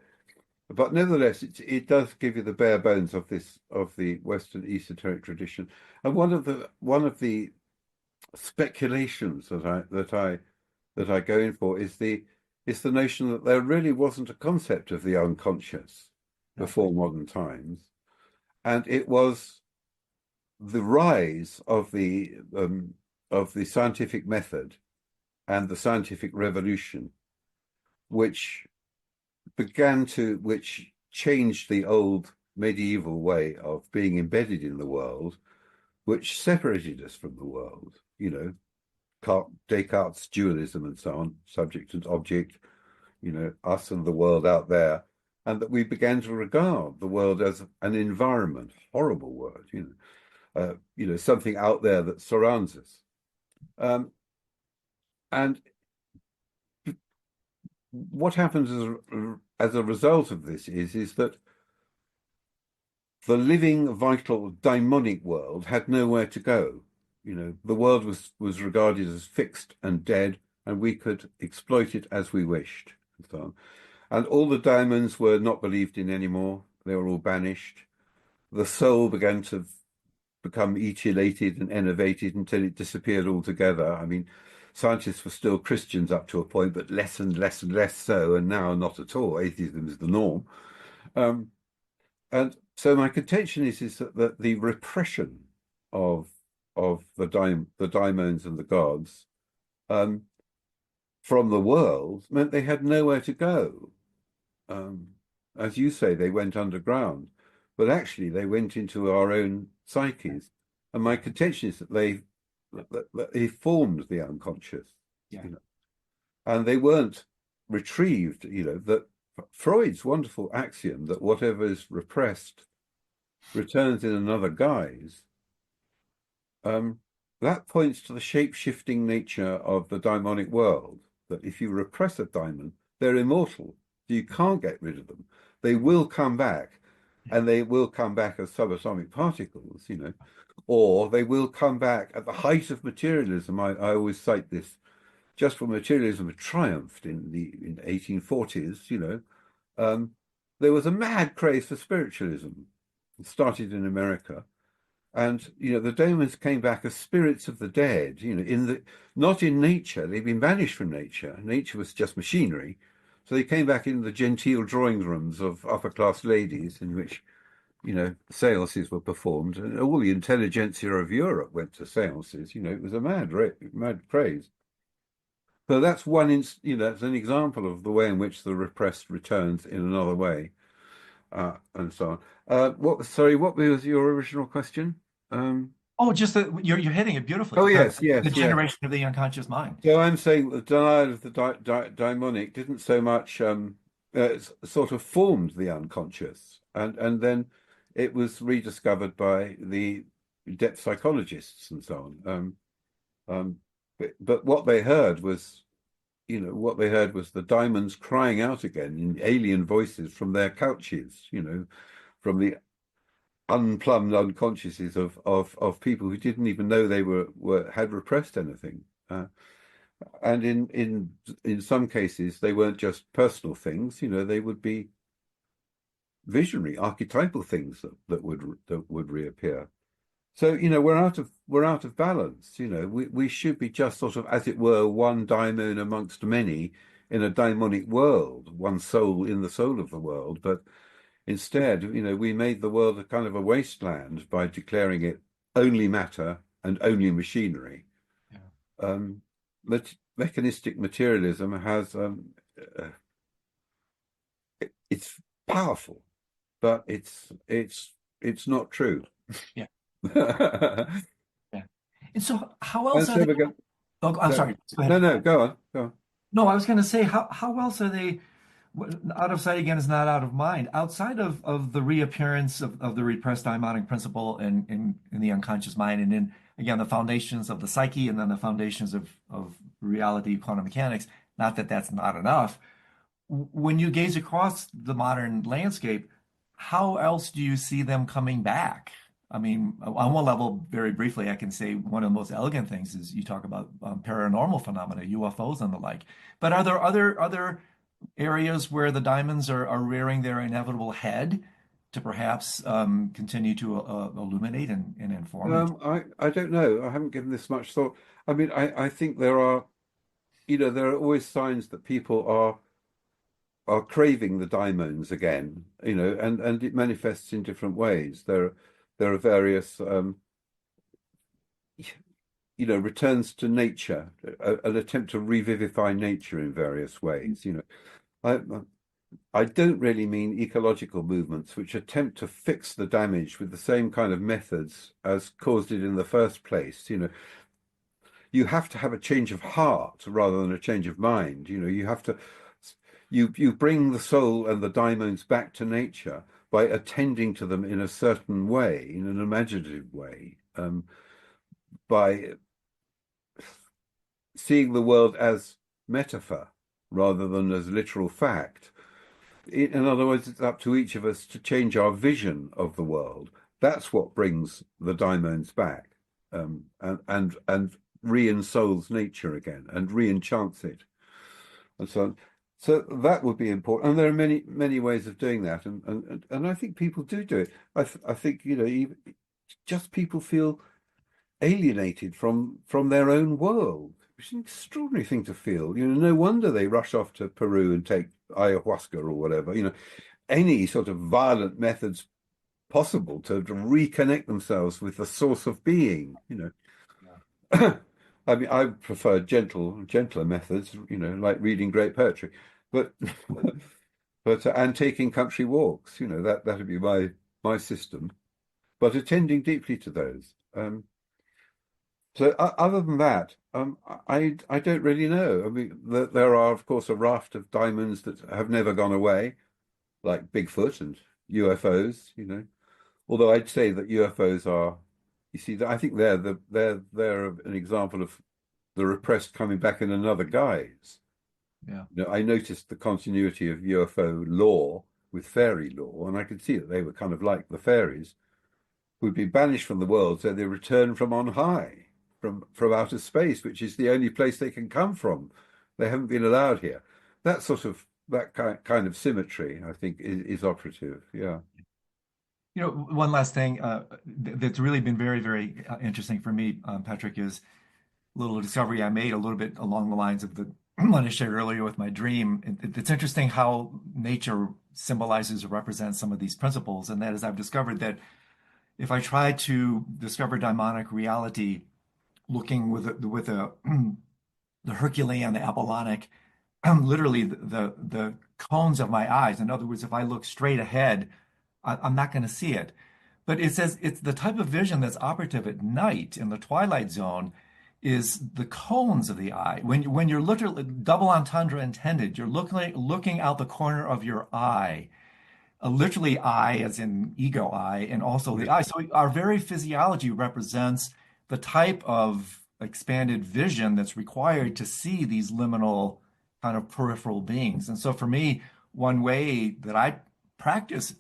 But nevertheless, it does give you the bare bones of the Western esoteric tradition. And one of the speculations that I go in for is the notion that there really wasn't a concept of the unconscious Yeah. before modern times, and it was the rise of the scientific method and the scientific revolution, which which changed the old medieval way of being embedded in the world, which separated us from the world. Descartes' dualism and so on, subject and object, us and the world out there, and that we began to regard the world as an environment, horrible word, something out there that surrounds us. And what happens as a result of this is that the living, vital, daimonic world had nowhere to go. The world was regarded as fixed and dead, and we could exploit it as we wished, and so on. And all the daimons were not believed in anymore. They were all banished. The soul began to become etiolated and enervated until it disappeared altogether. I mean, scientists were still Christians up to a point, but less and less and less so, and now not at all. Atheism is the norm. And so my contention is that the repression of the daimons and the gods from the world meant they had nowhere to go. As you say, they went underground, but actually they went into our own psyches. And my contention is that they formed the unconscious, Yeah. and they weren't retrieved. That Freud's wonderful axiom that whatever is repressed returns in another guise. That points to the shape-shifting nature of the daimonic world. that if you repress a daimon, they're immortal. You can't get rid of them. They will come back, and they will come back as subatomic particles, or they will come back at the height of materialism. I always cite this. Just when materialism had triumphed in 1840s, there was a mad craze for spiritualism. It started in America. And the daimons came back as spirits of the dead, not in nature. They'd been banished from nature. Nature was just machinery. So they came back in the genteel drawing rooms of upper class ladies in which, seances were performed. And all the intelligentsia of Europe went to seances. It was a mad craze. So that's that's an example of the way in which the repressed returns in another way, and so on. What was your original question? Oh, just that you're hitting it beautifully. Oh, yes, The yes, yes. generation of the unconscious mind. So I'm saying the denial of the daimonic didn't so much sort of formed the unconscious, and then it was rediscovered by the depth psychologists and so on. But what they heard was, the daimons crying out again in alien voices from their couches, from the unplumbed unconsciouses of people who didn't even know they had repressed anything. And in some cases, they weren't just personal things, they would be visionary, archetypal things that would reappear. So, we're out of balance. We should be just sort of, as it were, one daimon amongst many in a daimonic world, one soul in the soul of the world. But instead, we made the world a kind of a wasteland by declaring it only matter and only machinery. Yeah. Mechanistic materialism has it's powerful, but it's not true. Yeah. Yeah. And so how else are they? Oh, I'm sorry. Go ahead. No, go on. No, I was going to say, how else are they? Out of sight again is not out of mind. Outside of the reappearance of the repressed daimonic principle in the unconscious mind, and in again the foundations of the psyche, and then the foundations of reality, quantum mechanics. Not that that's not enough. When you gaze across the modern landscape, how else do you see them coming back? I mean, on one level, very briefly, I can say one of the most elegant things is you talk about paranormal phenomena, UFOs and the like. But are there other areas where the daimons are rearing their inevitable head to perhaps continue to illuminate and inform? I don't know. I haven't given this much thought. I mean, I think there are always signs that people are craving the daimons again, and it manifests in different ways. There are various, returns to nature, an attempt to revivify nature in various ways. I don't really mean ecological movements which attempt to fix the damage with the same kind of methods as caused it in the first place. You have to have a change of heart rather than a change of mind. You have to, you bring the soul and the daimons back to nature by attending to them in a certain way, in an imaginative way, by seeing the world as metaphor rather than as literal fact. In other words, it's up to each of us to change our vision of the world. That's what brings the daimons back, and re-ensouls nature again and re-enchants it, and so on. So that would be important, and there are many ways of doing that, and I think people do it. I think just people feel alienated from their own world, which is an extraordinary thing to feel. No wonder they rush off to Peru and take ayahuasca or whatever. Any sort of violent methods possible to reconnect themselves with the source of being. Yeah. I mean, I prefer gentler methods, like reading great poetry, but and taking country walks, that'd be my system. But attending deeply to those. So other than that, I don't really know. I mean, there are of course a raft of daimons that have never gone away, like Bigfoot and UFOs. Although I'd say that UFOs are. You see, I think they're an example of the repressed coming back in another guise. Yeah. I noticed the continuity of UFO lore with fairy lore, and I could see that they were kind of like the fairies who'd been banished from the world, so they return from on high, from outer space, which is the only place they can come from. They haven't been allowed here. That sort of that kind of symmetry, I think, is operative. Yeah. One last thing that's really been very, very interesting for me, Patrick, is a little discovery I made a little bit along the lines of the one I shared earlier with my dream. It's interesting how nature symbolizes or represents some of these principles, and that is I've discovered that if I try to discover daimonic reality, looking with the Herculean, the Apollonic, literally the cones of my eyes. In other words, if I look straight ahead, I'm not going to see it. But it says it's the type of vision that's operative at night in the twilight zone is the cones of the eye. When you're literally double entendre intended, you're looking out the corner of your eye, literally eye as in ego eye, and also the Yeah. eye. So our very physiology represents the type of expanded vision that's required to see these liminal kind of peripheral beings. And so for me, one way that I practice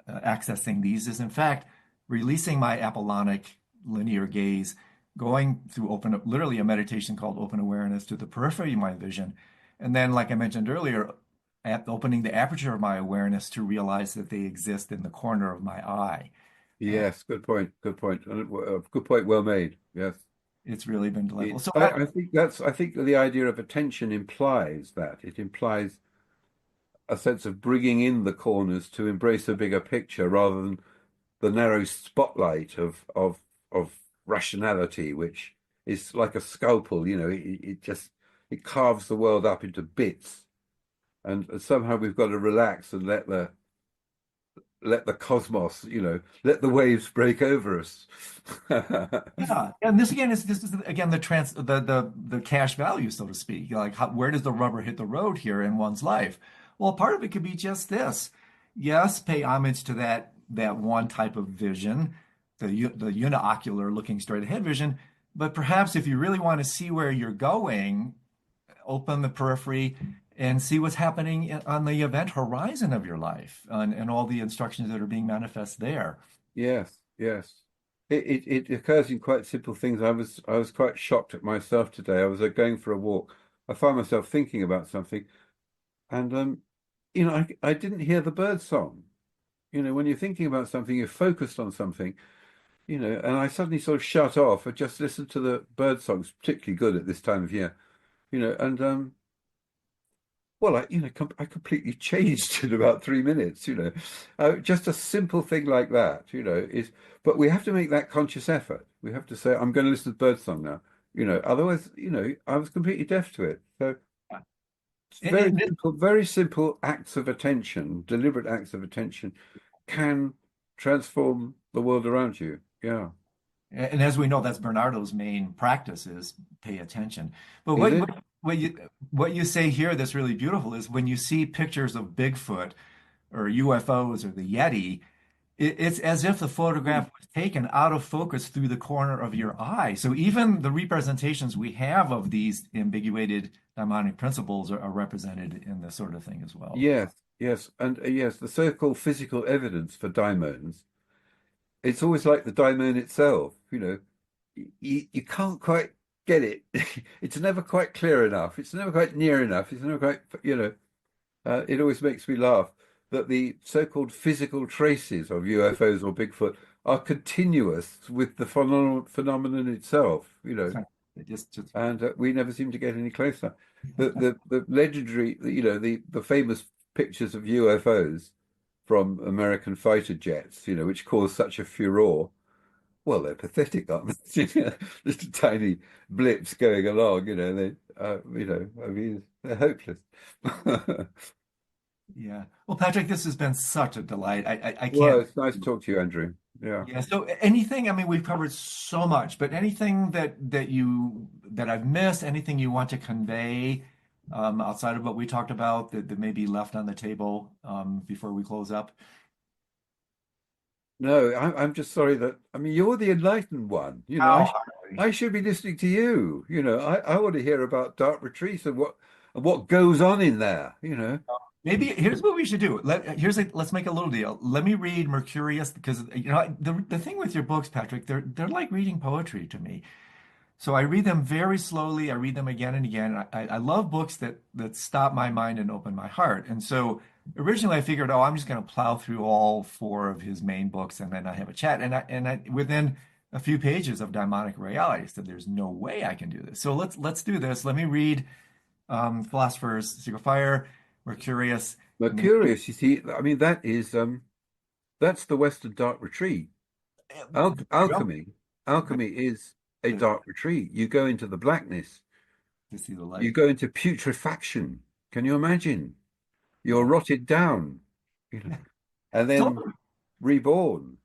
accessing these is in fact releasing my Apollonic linear gaze, going through literally a meditation called open awareness to the periphery of my vision. And then, like I mentioned earlier, opening the aperture of my awareness to realize that they exist in the corner of my eye. Uh, Yes. Good point. Good point. Good point. Well made. Yes. it's really been delightful. So I think the idea of attention implies that it implies a sense of bringing in the corners to embrace a bigger picture rather than the narrow spotlight of rationality, which is like a scalpel. It just it carves the world up into bits, and somehow we've got to relax and let the cosmos, let the waves break over us. yeah, and this is again the cash value, so to speak. Like where does the rubber hit the road here in one's life? Well, part of it could be just this. Yes, pay homage to that one type of vision, the uniocular looking straight ahead vision. But perhaps if you really want to see where you're going, open the periphery and see what's happening on the event horizon of your life and all the instructions that are being manifest there. Yes, yes. It occurs in quite simple things. I was quite shocked at myself today. I was going for a walk. I found myself thinking about something, and I didn't hear the bird song. When you're thinking about something, you're focused on something, and I suddenly sort of shut off and just listened to the bird songs, particularly good at this time of year, and well, I completely changed in about 3 minutes. Just a simple thing like that, but we have to make that conscious effort. We have to say, I'm going to listen to birdsong now, otherwise, I was completely deaf to it. So it's And very simple acts of attention, deliberate acts of attention can transform the world around you. Yeah. And as we know, that's Bernardo's main practice is pay attention. But Is it? what you say here that's really beautiful is when you see pictures of Bigfoot or UFOs or the Yeti, it's as if the photograph was taken out of focus through the corner of your eye. So even the representations we have of these ambiguated daimonic principles are represented in this sort of thing as well. Yes, yes. And yes, the so-called physical evidence for daimons, it's always like the daimon itself, you can't quite get it. It's never quite clear enough. It's never quite near enough. It's never quite, it always makes me laugh that the so-called physical traces of UFOs or Bigfoot are continuous with the phenomenon itself, Just and we never seem to get any closer. The legendary, the famous pictures of UFOs from American fighter jets, which caused such a furore. Well, they're pathetic, aren't they? Little tiny blips going along, I mean, they're hopeless. yeah. Well, Patrick, this has been such a delight. I Well, can't. it's nice to talk to you, Andrew. Yeah. Yeah. So anything, I mean, we've covered so much, but anything that I've missed, anything you want to convey outside of what we talked about that may be left on the table before we close up? No, I'm just sorry that, I mean, you're the enlightened one. How hardly. I should be listening to you. I want to hear about dark retreats what goes on in there, you know. Maybe here's what we should do. Let's make a little deal. Let me read Mercurius because the thing with your books, Patrick, they're like reading poetry to me. So I read them very slowly. I read them again and again. I love books that stop my mind and open my heart. And so originally I figured, oh, I'm just going to plow through all four of his main books and then I have a chat. And within a few pages of Daimonic reality, I said, there's no way I can do this. So let's do this. Let me read Philosopher's Secret Fire, Mercurius. But curious, you see, I mean, that's the Western Dark Retreat. Alchemy is a dark retreat. You go into the blackness. To see the You light. go into putrefaction. Can you imagine? You're Yeah. rotted down, and then So, reborn.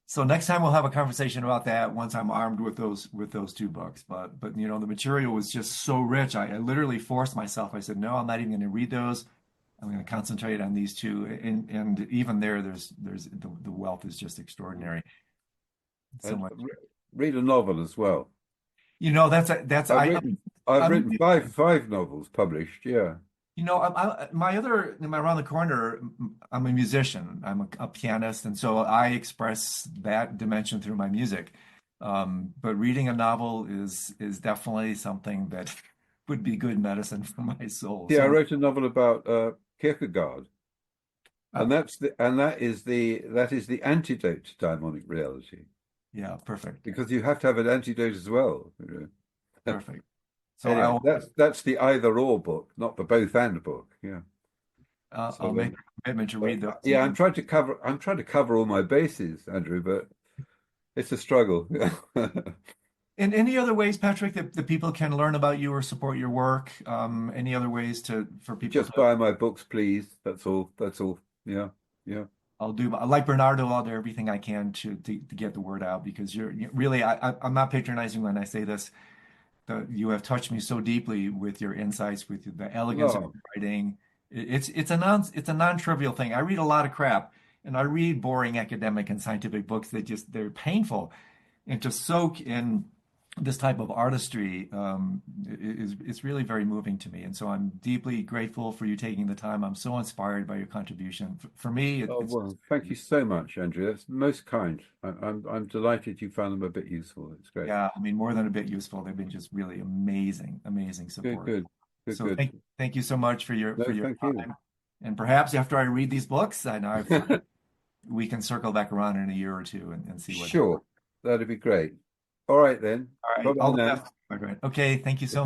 so next time we'll have a conversation about that once I'm armed with those two books. But the material was just so rich. I literally forced myself. I said, no, I'm not even going to read those. I'm going to concentrate on these two. And even there's the wealth is just extraordinary. So And much. read a novel as well. That's I've written I've I'm written five novels published. Yeah. my around the corner, I'm a musician. I'm a pianist, and so I express that dimension through my music. But reading a novel is definitely something that would be good medicine for my soul. Yeah, I So, wrote a novel about Kierkegaard, and oh, that is the antidote to daimonic reality, yeah, perfect, because you have to have an antidote as well. perfect. So Anyway, that's the either or book, not the both and book. Yeah. I'll So make a commitment to but, read those. yeah, I'm trying to cover all my bases, Andrew, but it's a struggle. In any other ways, Patrick, that people can learn about you or support your work? Any other ways for people Just to? buy my books, please. That's all. That's all. Yeah. Yeah. I'll do like Bernardo. I'll do everything I can to get the word out because really I'm not patronizing when I say this. You have touched me so deeply with your insights, with the elegance of your Oh, writing. It's a non-trivial thing. I read a lot of crap, and I read boring academic and scientific books that they're painful, and to soak in this type of artistry is really very moving to me. And so I'm deeply grateful for you taking the time. I'm so inspired by your contribution. For me, oh it's well, thank you so much, Andrew. That's most kind. I'm delighted you found them a bit useful. It's great. yeah, I mean, more than a bit useful. They've been just really amazing, amazing Good, support. good, good, So good. thank you so much for No, your thank you. time. And perhaps after I read these books, we can circle back around in a year or two and see what happened. Sure, that'd be great. All right then. All Bye right, bye all the now. best. Okay, thank you so